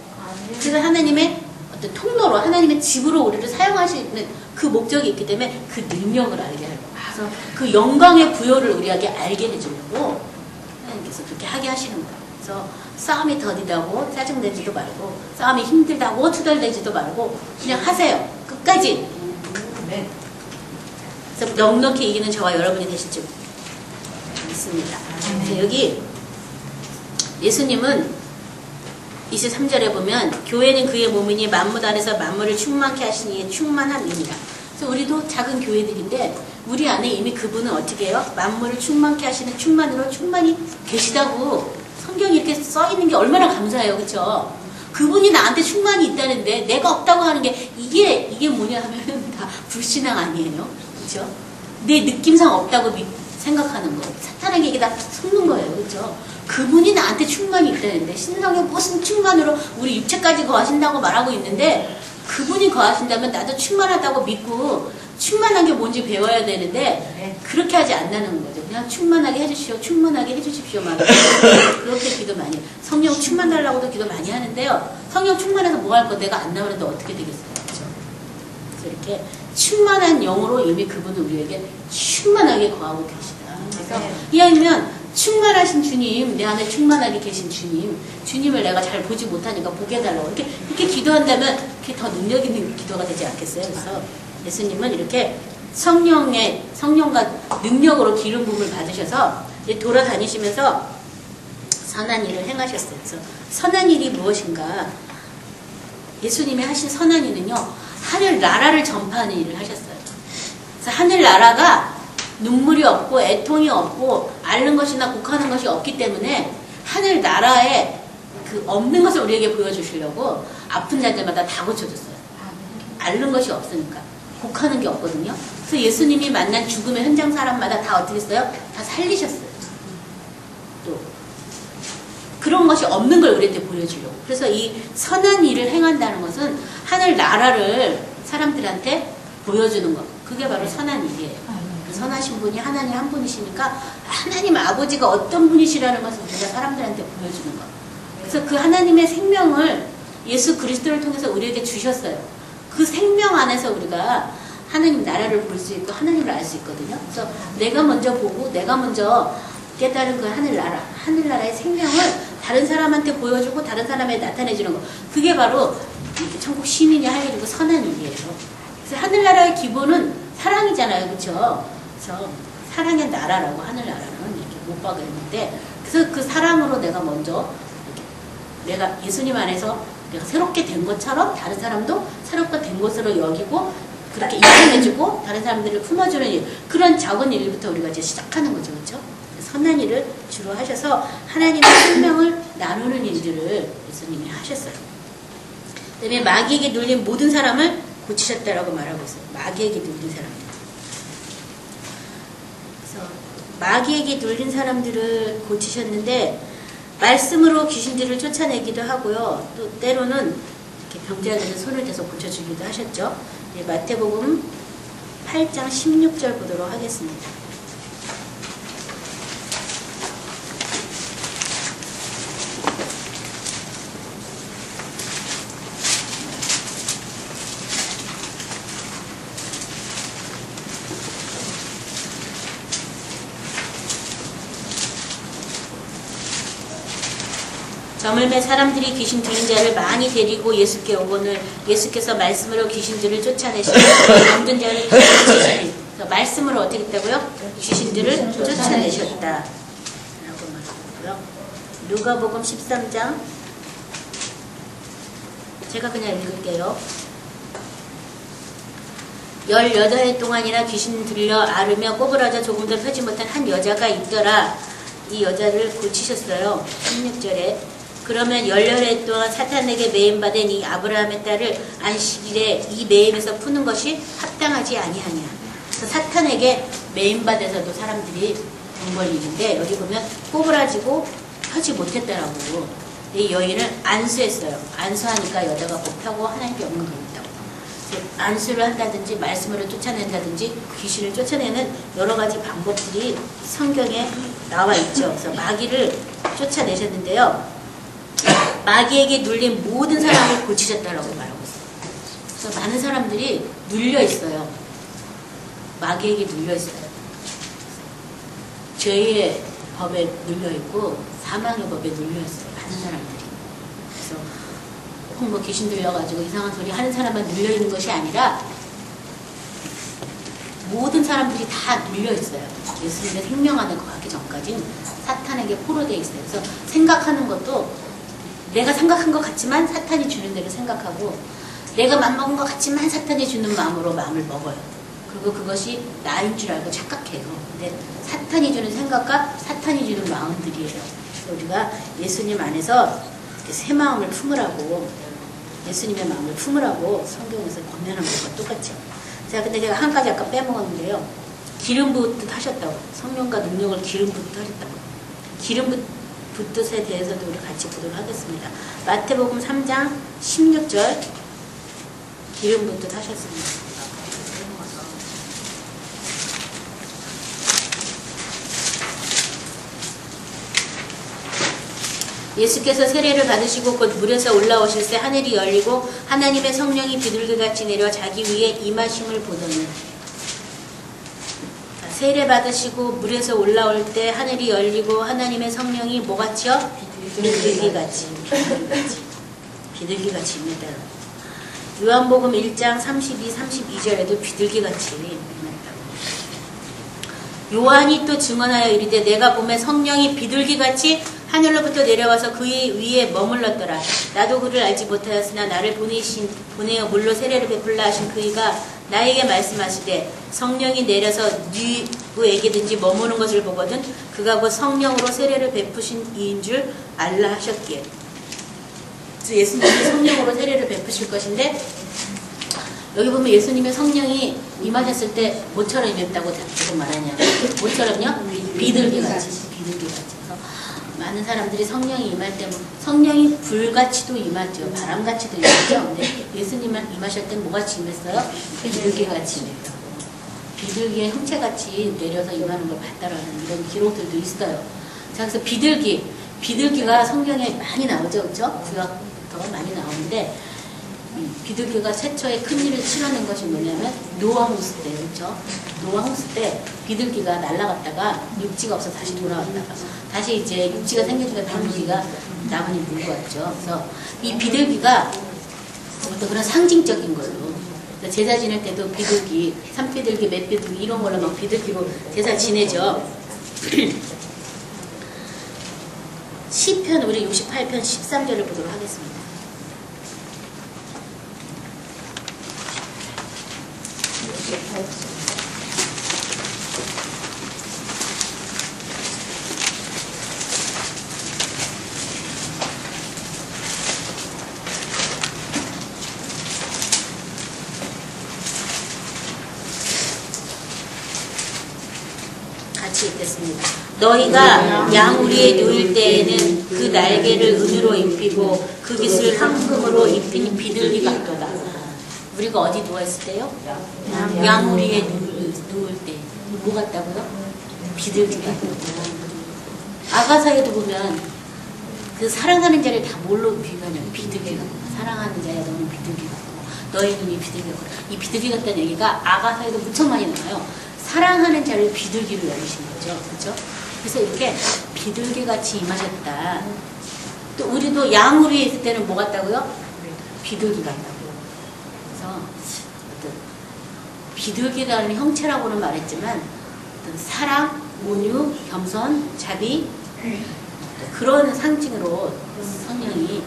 그래서 하나님의 어떤 통로로 하나님의 집으로 우리를 사용하시는 그 목적이 있기 때문에 그 능력을 알게 하려고. 그래서 그 영광의 부여를 우리에게 알게 해주려고 하나님께서 그렇게 하게 하시는 거예요. 그래서 싸움이 더디다고 짜증내지도 말고 싸움이 힘들다고 투덜대지도 말고 그냥 하세요. 끝까지. 네. 그래서 넉넉히 이기는 저와 여러분이 되실 줄 믿습니다. 여기 예수님은 23절에 보면 교회는 그의 몸이니 만물 안에서 만물을 충만케 하시니 이의 충만함입니다. 그래서 우리도 작은 교회들인데 우리 안에 이미 그분은 어떻게 해요? 만물을 충만케 하시는 충만으로 충만히 계시다고 성경이 이렇게 써 있는 게 얼마나 감사해요. 그렇죠? 그분이 나한테 충만히 있다는데 내가 없다고 하는 게 이게 뭐냐 하면 다 불신앙 아니에요. 그렇죠? 내 느낌상 없다고 생각하는 거. 사탄에게 이게 다 속는 거예요. 그렇죠? 그분이 나한테 충만이 있다는데 신성에 무슨 충만으로 우리 육체까지 거하신다고 말하고 있는데 그분이 거하신다면 나도 충만하다고 믿고 충만한 게 뭔지 배워야 되는데 그렇게 하지 않는 거죠. 그냥 충만하게 해주시오. 충만하게 해주십시오. 막 그렇게 기도 많이 해요. 성령 충만 달라고도 기도 많이 하는데요. 성령 충만해서 뭐 할 거 내가 안 나오는데 어떻게 되겠어요. 그렇죠? 그래서 이렇게 충만한 영으로 이미 그분은 우리에게 충만하게 거하고 계시다. 그래서 이왕이면 충만하신 주님, 내 안에 충만하게 계신 주님을 내가 잘 보지 못하니까 보게 해달라고 이렇게 기도한다면 그게 더 능력 있는 기도가 되지 않겠어요? 그래서 예수님은 이렇게 성령과 능력으로 기름 부음을 받으셔서 돌아다니시면서 선한 일을 행하셨어요. 그래서 선한 일이 무엇인가? 예수님이 하신 선한 일은요, 하늘 나라를 전파하는 일을 하셨어요. 그래서 하늘 나라가 눈물이 없고 애통이 없고 앓는 것이나 곡하는 것이 없기 때문에 하늘 나라에 그 없는 것을 우리에게 보여주시려고 아픈 자들마다 다 고쳐줬어요. 앓는 것이 없으니까. 곡하는 게 없거든요. 그래서 예수님이 만난 죽음의 현장 사람마다 다 어떻게 했어요? 다 살리셨어요. 또 그런 것이 없는 걸 우리한테 보여주려고. 그래서 이 선한 일을 행한다는 것은 하늘 나라를 사람들한테 보여주는 것. 그게 바로 선한 일이에요. 선하신 분이 하나님 한 분이시니까 하나님 아버지가 어떤 분이시라는 것을 우리가 사람들한테 보여주는 것. 그래서 그 하나님의 생명을 예수 그리스도를 통해서 우리에게 주셨어요. 그 생명 안에서 우리가 하나님 나라를 볼 수 있고 하나님을 알 수 있거든요. 그래서 내가 먼저 보고 내가 먼저 깨달은 그 하늘나라의 생명을 다른 사람한테 보여주고 다른 사람에게 나타내주는 것. 그게 바로 천국 시민이 하여주고 선한 일이에요. 그래서 하늘나라의 기본은 사랑이잖아요. 그렇죠? 그래서 사랑의 나라라고 하늘나라는 이렇게 못 박았는데 그래서 그 사랑으로 내가 먼저 내가 예수님 안에서 내가 새롭게 된 것처럼 다른 사람도 새롭게 된 것으로 여기고 그렇게 인정해주고 다른 사람들을 품어주는 일, 그런 작은 일부터 우리가 이제 시작하는 거죠. 그렇죠? 선한 일을 주로 하셔서 하나님의 생명을 나누는 일들을 예수님이 하셨어요. 그 다음에 마귀에게 눌린 모든 사람을 고치셨다라고 말하고 있어요. 마귀에게 눌린 사람들. 마귀에게 눌린 사람들을 고치셨는데 말씀으로 귀신들을 쫓아내기도 하고요. 또 때로는 이렇게 병자들은 손을 대서 고쳐주기도 하셨죠. 네, 마태복음 8장 16절 보도록 하겠습니다. 저물매 사람들이 귀신 들린 자를 많이 데리고 예수께 오거늘 예수께서 말씀으로 귀신들을 쫓아내시고 병든 자를 고치시니 말씀으로 어떻게 했다고요? 귀신들을 쫓아내셨다 라고 말하고요. 누가복음 13장 제가 그냥 읽을게요. 18해 동안이나 귀신 들려 앓으며 꼬부라져 조금도 펴지 못한 한 여자가 있더라. 이 여자를 고치셨어요. 16절에 그러면 18해 동안 사탄에게 매임받은 이 아브라함의 딸을 안식일에 이 매임에서 푸는 것이 합당하지 아니하냐. 그래서 사탄에게 매임받아서도 사람들이 돈 벌리는데 여기 보면 꼬부라지고 펴지 못했다라고. 이 여인을 안수했어요. 안수하니까 여자가 못 펴고 하나님께 없는 거 있다고. 안수를 한다든지 말씀으로 쫓아낸다든지 귀신을 쫓아내는 여러 가지 방법들이 성경에 나와 있죠. 그래서 마귀를 쫓아내셨는데요. 마귀에게 눌린 모든 사람을 고치셨다라고 말하고 있어요. 그래서 많은 사람들이 눌려 있어요. 마귀에게 눌려 있어요. 죄의 법에 눌려 있고 사망의 법에 눌려 있어요. 많은 사람들이. 그래서 혹 뭐 귀신 들려가지고 이상한 소리 하는 사람만 눌려 있는 것이 아니라 모든 사람들이 다 눌려 있어요. 예수님의 생명하는 거 하기 전까지는 사탄에게 포로되어 있어요. 그래서 생각하는 것도 내가 생각한 것 같지만 사탄이 주는 대로 생각하고 내가 맘먹은 것 같지만 사탄이 주는 마음으로 마음을 먹어요. 그리고 그것이 나인 줄 알고 착각해요. 근데 사탄이 주는 생각과 사탄이 주는 마음들이에요. 그래서 우리가 예수님 안에서 새 마음을 품으라고 예수님의 마음을 품으라고 성경에서 권면한 것과 똑같죠. 자, 근데 제가 한 가지 아까 빼먹었는데요. 기름 붓듯 하셨다고. 성령과 능력을 기름 붓듯 하셨다고. 기름 붓듯에 대해서도 우리 같이 보도록 하겠습니다. 마태복음 3장 16절 기름 붓듯 하셨습니다. 예수께서 세례를 받으시고 곧 물에서 올라오실새 하늘이 열리고 하나님의 성령이 비둘기같이 내려 자기 위에 임하심을 보더니 세례 받으시고 물에서 올라올 때 하늘이 열리고 하나님의 성령이 뭐같이요? 비둘기같이 비둘기같이 임했다. 요한복음 1장 32, 32절에도 비둘기같이 임했다고. 요한이 또 증언하여 이르되 내가 보매 성령이 비둘기같이 하늘로부터 내려와서 그 위에 머물렀더라. 나도 그를 알지 못하였으나 나를 보내어 물로 세례를 베풀라 하신 그이가 나에게 말씀하시되 성령이 내려서 누구에게든지 머무는 것을 보거든 그가 곧 성령으로 세례를 베푸신 이인 줄 알라 하셨기에. 그래서 예수님이 성령으로 세례를 베푸실 것인데 여기 보면 예수님의 성령이 임하셨을 때 뭐처럼 임했다고 지금 말하냐. 뭐처럼요? 비둘기같이. 비둘기같이. 많은 사람들이 성령이 임할 때 성령이 불같이도 임하죠. 바람같이도 임하죠. 근데 예수님만 임하실 때 뭐같이 임했어요? 비둘기같이 임했다고. 비둘기의 형체같이 내려서 임하는 걸 봤다라는 이런 기록들도 있어요. 자, 그래서 비둘기가 성경에 많이 나오죠. 그렇죠? 구약부터 많이 나오는데 비둘기가 최초의 큰 일을 치러낸 것이 뭐냐면 노아 홍수 때. 그렇죠? 노아 홍수 때 비둘기가 날아갔다가 육지가 없어 다시 돌아왔다가 다시 이제 육지가 생기니까 비둘기가 나무니 물고 왔죠. 그래서 이 비둘기가 어떤 그런 상징적인 걸로 제사 지낼 때도 비둘기, 산비둘기, 맷비둘기 이런 걸로 막 비둘기로 제사 지내죠. 시편 우리 68편 13절을 보도록 하겠습니다. 같이 됐습니다. 너희가 양우리에 누일 때에는 그 날개를 은으로 입히고 그 깃을 황금으로 입힌 비둘기 같도다. 우리가 어디 누워있을 때요? 양우리에 누울 때. 뭐 같다고요? 비둘기 같다고. 아가사에도 보면 그 사랑하는 자를 다 뭘로 비교하냐면 비둘기 같고, 사랑하는 자야 너는 비둘기 같고, 너희 눈이 비둘기 같고. 이 비둘기 같다는 얘기가 아가사에도 무척 많이 나와요. 사랑하는 자를 비둘기로 여기신 거죠. 그렇죠? 그래서 이렇게 비둘기같이 임하셨다. 또 우리도 양우리에 있을 때는 뭐 같다고요? 비둘기 같다고. 그래서 어떤 비둘기라는 형체라고는 말했지만 어떤 사랑, 온유, 겸손, 자비, 그런 상징으로 성령이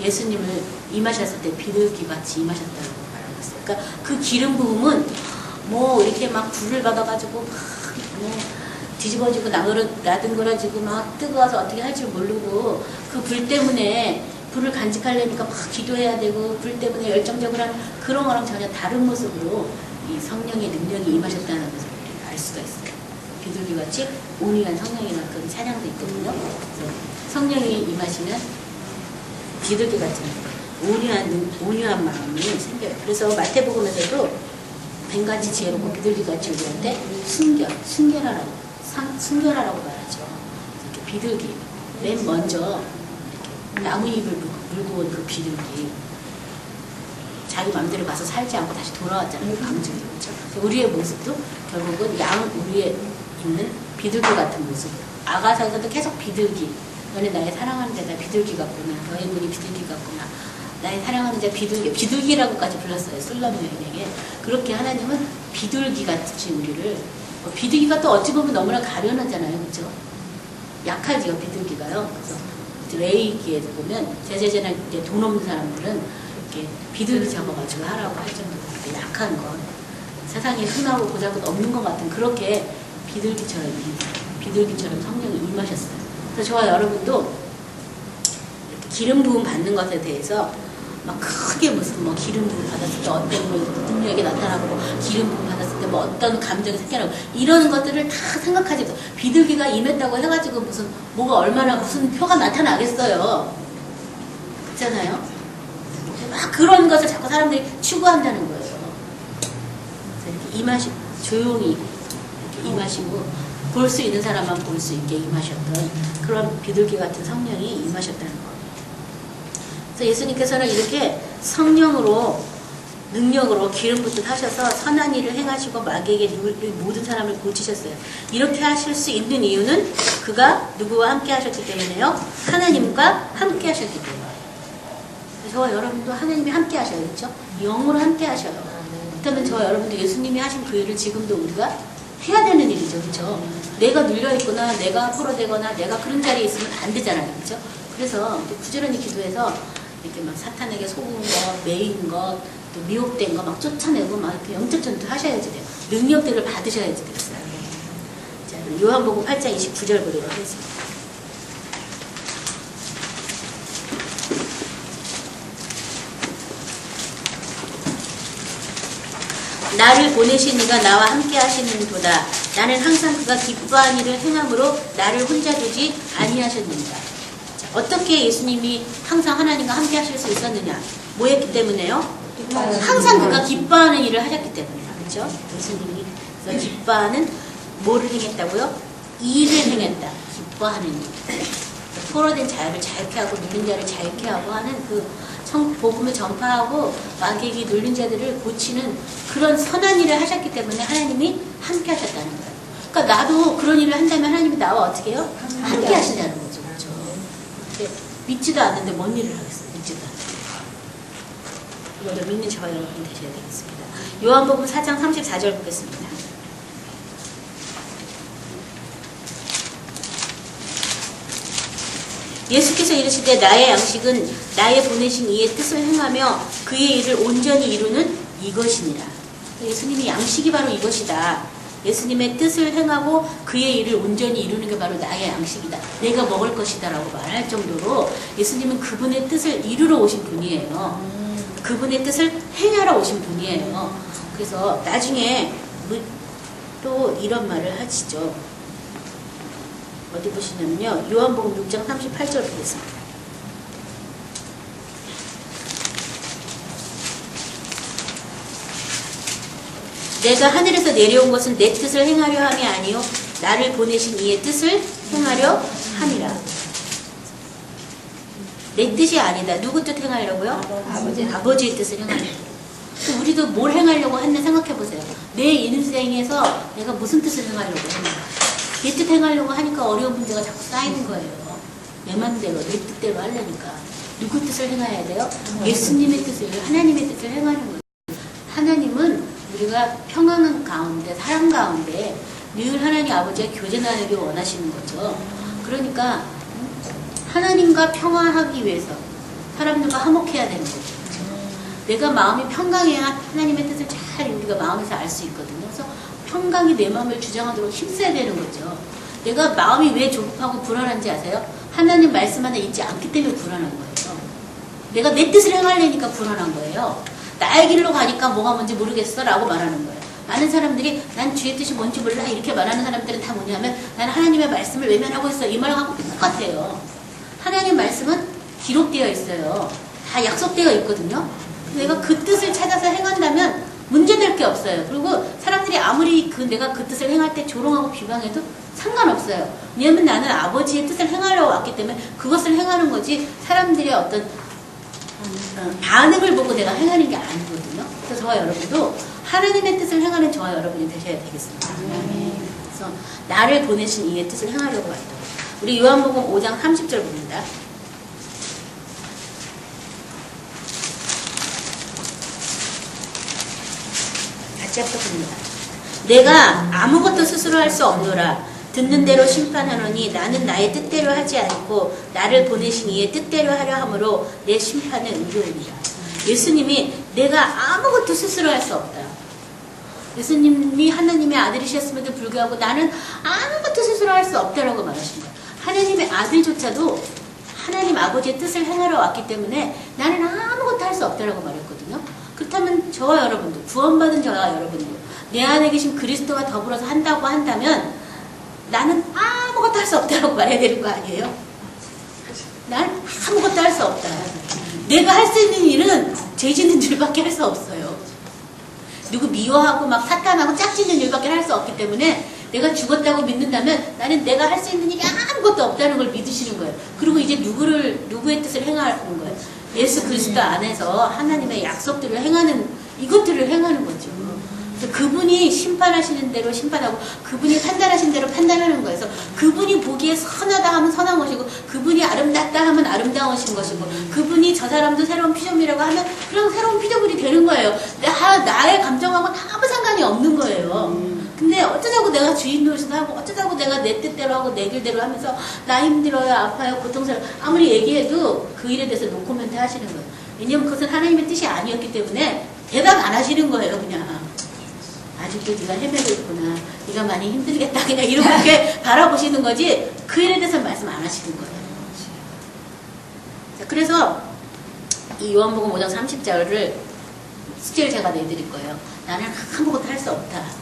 예수님을 임하셨을 때 비둘기같이 임하셨다고 말했어요. 그러니까 그 기름 부음은 뭐 이렇게 막 불을 받아가지고 막 뭐 뒤집어지고 나등거려지고 막 뜨거워서 어떻게 할 줄 모르고 그 불 때문에 불을 간직하려니까 막 기도해야 되고 불 때문에 열정적으로 하는 그런 거랑 전혀 다른 모습으로 이 성령의 능력이 임하셨다는 것을 우리가 알 수가 있어요. 비둘기같이 온유한 성령이라는 그런 찬양도 있거든요. 그래서 성령이 임하시면 비둘기 같은 온유한 마음이 생겨요. 그래서 마태복음에서도 뱀같이 지혜롭고 비둘기같이 우리한테 순결하라고 말하죠. 이렇게 비둘기, 맨 먼저 나무잎을 물고 온 그 비둘기, 자기 마음대로 가서 살지 않고 다시 돌아왔잖아요. 강증이. 그렇죠? 우리의 모습도 결국은 우리에 있는 비둘기 같은 모습. 아가사에서도 계속 비둘기. 너는 나의 사랑하는 자다 비둘기 같구나. 너의 눈이 비둘기 같구나. 나의 사랑하는 자 비둘기라고까지 불렀어요. 술람 여인에게. 그렇게 하나님은 비둘기 같이 우리를, 비둘기가 또 어찌 보면 너무나 가련하잖아요. 그렇죠? 약하지요, 비둘기가요. 그래서 레이기에 보면 제재제나 이제 돈 없는 사람들은 이렇게 비둘기 잡아가지고 하라고 할 정도로 약한 건 세상에 흔하고 보잘것 없는 것 같은 그렇게 비둘기처럼 성령이 임하셨어요. 그래서 저와 여러분도 기름 부음 받는 것에 대해서 막 크게 무슨 뭐 기름 부음 받았을 때 어떤 뭐 능력이 나타나고 기름 부음 받았을 때 뭐 어떤 감정이 생겨나고 이런 것들을 다 생각하지 마세요. 비둘기가 임했다고 해가지고 무슨 뭐가 얼마나 무슨 표가 나타나겠어요. 그렇잖아요. 막 그런 것을 자꾸 사람들이 추구한다는 거예요. 그래서 이렇게 조용히 이렇게 임하시고 볼 수 있는 사람만 볼 수 있게 임하셨던 그런 비둘기 같은 성령이 임하셨다는 거예요. 그래서 예수님께서는 이렇게 성령으로 능력으로 기름 붓듯 하셔서 선한 일을 행하시고 마귀에게 모든 사람을 고치셨어요. 이렇게 하실 수 있는 이유는 그가 누구와 함께 하셨기 때문에요. 하나님과 함께 하셨기 때문에. 저와 여러분도 하나님이 함께 하셔요. 그렇죠? 영으로 함께 하셔요. 그렇다면 저와 여러분도 예수님이 하신 그 일을 지금도 우리가 해야 되는 일이죠. 그렇죠? 내가 눌려있거나 내가 포로되거나 내가 그런 자리에 있으면 안 되잖아요. 그렇죠? 그래서 부지런히 기도해서 이렇게 막 사탄에게 속은 것, 매인 것, 또 미혹된 거 막 쫓아내고 막 이렇게 영적 전투 하셔야지 돼요. 능력들을 받으셔야지 되겠어요. 자, 요한복음 8장 29절 보도록 하겠습니다. 나를 보내신 이가 나와 함께 하시는 도다. 나는 항상 그가 기뻐한 일을 행함으로 나를 혼자 두지 아니하셨느니라. 어떻게 예수님이 항상 하나님과 함께 하실 수 있었느냐? 뭐 했기 때문에요? 항상 그가 기뻐하는 일을 하셨기 때문이다. 그렇죠? 예수님이 그래서 기뻐하는 뭐를 행했다고요? 일을 행했다. 기뻐하는 일. 포로된 자를 자유케 하고 눌린 자를 자유케 하고 하는 그 복음을 전파하고 마귀에게 눌린 자들을 고치는 그런 선한 일을 하셨기 때문에 하나님이 함께 하셨다는 거예요. 그러니까 나도 그런 일을 한다면 하나님이 나와 어떻게 해요? 함께 하신다는 거죠. 그렇죠? 믿지도 않는데 뭔 일을 하겠어요? 믿지도 않는데. 이거를 믿는 저와 여러분이 되셔야 되겠습니다. 요한복음 4장 34절 보겠습니다. 예수께서 이르시되 나의 양식은 나의 보내신 이의 뜻을 행하며 그의 일을 온전히 이루는 이것이니라. 예수님의 양식이 바로 이것이다. 예수님의 뜻을 행하고 그의 일을 온전히 이루는 게 바로 나의 양식이다. 내가 먹을 것이다 라고 말할 정도로 예수님은 그분의 뜻을 이루러 오신 분이에요. 그분의 뜻을 행하러 오신 분이에요. 그래서 나중에 또 이런 말을 하시죠. 어디 보시냐면요. 요한복음 6장 38절 보겠습니다. 내가 하늘에서 내려온 것은 내 뜻을 행하려 함이 아니요 나를 보내신 이의 뜻을 행하려 함이라. 내 뜻이 아니다. 누구 뜻 행하려고요? 아버지의 뜻을 행하려고. 우리도 뭘 행하려고 하나 생각해 보세요. 내 인생에서 내가 무슨 뜻을 행하려고 하나. 내 뜻 행하려고 하니까 어려운 문제가 자꾸 쌓이는 거예요. 내 맘대로, 내 뜻대로 하려니까. 누구 뜻을 행해야 돼요? 예수님의 뜻을, 하나님의 뜻을 행하는 거예요. 하나님은 우리가 평안한 가운데, 사랑 가운데 늘 하나님 아버지와 교제 나누기 원하시는 거죠. 그러니까 하나님과 평안하기 위해서 사람들과 화목해야 되는 거죠. 내가 마음이 평강해야 하나님의 뜻을 잘 우리가 마음에서 알 수 있거든요. 그래서 평강이 내 마음을 주장하도록 힘써야 되는 거죠. 내가 마음이 왜 조급하고 불안한지 아세요? 하나님 말씀 하나 잊지 않기 때문에 불안한 거예요. 내가 내 뜻을 행하려니까 불안한 거예요. 나의 길로 가니까 뭐가 뭔지 모르겠어 라고 말하는 거예요. 많은 사람들이 난 주의 뜻이 뭔지 몰라 이렇게 말하는 사람들은 다 뭐냐면 나는 하나님의 말씀을 외면하고 있어 이 말하고 똑같아요. 하나님 말씀은 기록되어 있어요. 다 약속되어 있거든요. 내가 그 뜻을 찾아서 행한다면 문제될 게 없어요. 그리고 사람들이 아무리 내가 그 뜻을 행할 때 조롱하고 비방해도 상관없어요. 왜냐하면 나는 아버지의 뜻을 행하려고 왔기 때문에 그것을 행하는 거지 사람들의 어떤 반응을 보고 내가 행하는 게 아니거든요. 그래서 저와 여러분도 하나님의 뜻을 행하는 저와 여러분이 되셔야 되겠습니다. 그래서 나를 보내신 이의 뜻을 행하려고 왔다. 우리 요한복음 5장 30절 봅니다. 같이 합독 봅니다. 내가 아무것도 스스로 할 수 없노라. 듣는 대로 심판하노니 나는 나의 뜻대로 하지 않고 나를 보내신 이의 뜻대로 하려 함으로 내 심판은 의로우니라. 예수님이 내가 아무것도 스스로 할 수 없다. 예수님이 하나님의 아들이셨음에도 불구하고 나는 아무것도 스스로 할 수 없다라고 말하신 거예요. 하나님의 아들조차도 하나님 아버지의 뜻을 행하러 왔기 때문에 나는 아무것도 할 수 없다라고 말했거든요. 그렇다면 저와 여러분도, 구원받은 저와 여러분도 내 안에 계신 그리스도와 더불어서 한다고 한다면 나는 아무것도 할 수 없다라고 말해야 되는 거 아니에요? 난 아무것도 할 수 없다. 내가 할 수 있는 일은 죄 짓는 일밖에 할 수 없어요. 누구 미워하고 막 사탄하고 짝짓는 일밖에 할 수 없기 때문에 내가 죽었다고 믿는다면 나는 내가 할 수 있는 일이 아무것도 없다는 걸 믿으시는 거예요. 그리고 이제 누구의 뜻을 행하는 거예요? 예수 그리스도 안에서 하나님의 약속들을 행하는, 이것들을 행하는 거죠. 그래서 그분이 심판하시는 대로 심판하고 그분이 판단하신 대로 판단하는 거예요. 그래서 그분이 보기에 선하다 하면 선한 것이고 그분이 아름답다 하면 아름다우신 것이고 그분이 저 사람도 새로운 피조물이라고 하면 그냥 새로운 피조물이 되는 거예요. 나의 감정하고는 아무 상관이 없는 거예요. 근데 어쩌자고 내가 주인 노릇을 하고 어쩌자고 내가 내 뜻대로 하고 내 길대로 하면서 나 힘들어요, 아파요, 고통스러워요 아무리 얘기해도 그 일에 대해서 노코멘트 하시는 거예요. 왜냐면 그것은 하나님의 뜻이 아니었기 때문에 대답 안 하시는 거예요. 그냥 아직도 네가 헤매고 있구나, 네가 많이 힘들겠다, 그냥 이렇게 바라보시는 거지 그 일에 대해서 말씀 안 하시는 거예요. 자, 그래서 이 요한복음 5장 30절을 숙제를 제가 내드릴 거예요. 나는 아무것도 할 수 없다.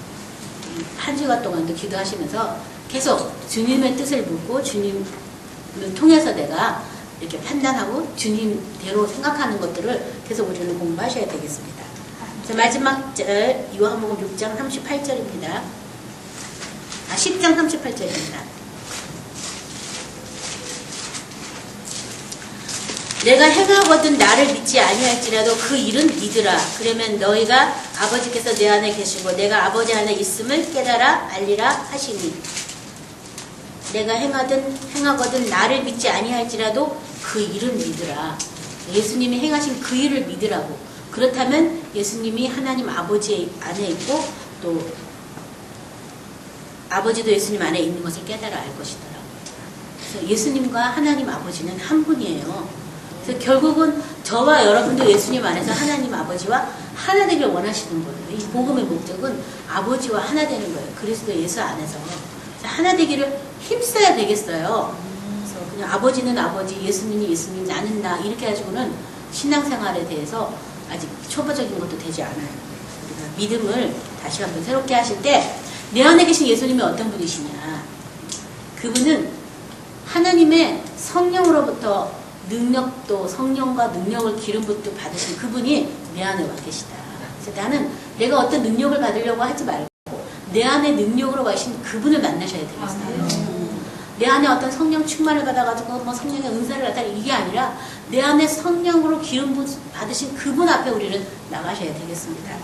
한 주간 동안도 기도하시면서 계속 주님의 뜻을 묻고 주님을 통해서 내가 이렇게 판단하고 주님대로 생각하는 것들을 계속 우리는 공부하셔야 되겠습니다. 자, 마지막 절 요한복음 6장 38절입니다. 10장 38절입니다. 내가 행하거든 나를 믿지 아니할지라도 그 일은 믿으라. 그러면 너희가 아버지께서 내 안에 계시고 내가 아버지 안에 있음을 깨달아 알리라 하시니. 내가 행하거든 나를 믿지 아니할지라도 그 일은 믿으라. 예수님이 행하신 그 일을 믿으라고. 그렇다면 예수님이 하나님 아버지 안에 있고 또 아버지도 예수님 안에 있는 것을 깨달아 알 것이더라고요. 그래서 예수님과 하나님 아버지는 한 분이에요. 그래서 결국은 저와 여러분도 예수님 안에서 하나님 아버지와 하나 되길 원하시는 거예요. 이 복음의 목적은 아버지와 하나 되는 거예요. 그리스도 예수 안에서. 하나 되기를 힘써야 되겠어요. 그래서 그냥 아버지는 아버지, 예수님이 예수님, 나는 나 이렇게 가지고는 신앙생활에 대해서 아직 초보적인 것도 되지 않아요. 우리가 믿음을 다시 한번 새롭게 하실 때 내 안에 계신 예수님이 어떤 분이시냐. 그분은 하나님의 성령으로부터 능력도 성령과 능력을 기름 붓도 받으신 그분이 내 안에 와 계시다. 그래서 나는 내가 어떤 능력을 받으려고 하지 말고 내 안에 능력으로 와신 그분을 만나셔야 되겠어요. 내 안에 어떤 성령 충만을 받아가지고 뭐 성령의 은사를 나타내 이게 아니라 내 안에 성령으로 기름 받으신 그분 앞에 우리는 나가셔야 되겠습니다.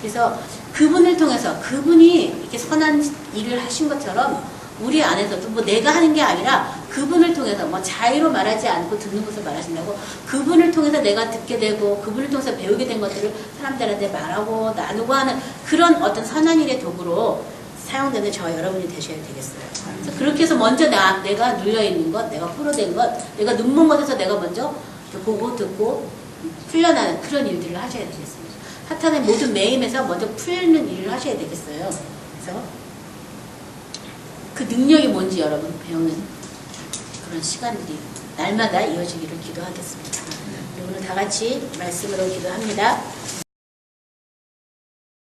그래서 그분을 통해서 그분이 이렇게 선한 일을 하신 것처럼 우리 안에서도 뭐 내가 하는 게 아니라 그분을 통해서 뭐 자의로 말하지 않고 듣는 것을 말하신다고 그분을 통해서 내가 듣게 되고 그분을 통해서 배우게 된 것들을 사람들한테 말하고 나누고 하는 그런 어떤 선한 일의 도구로 사용되는 저와 여러분이 되셔야 되겠어요. 그래서 그렇게 해서 먼저 내가 눌려있는 것, 내가 포로된 것, 내가 눈먼 것에서 내가 먼저 보고 듣고 풀려나는 그런 일들을 하셔야 되겠습니다. 사탄의 모든 매임에서 먼저 풀는 일을 하셔야 되겠어요. 그래서 그 능력이 뭔지 여러분 배우는 그런 시간들이 날마다 이어지기를 기도하겠습니다. 오늘 다 같이 말씀으로 기도합니다.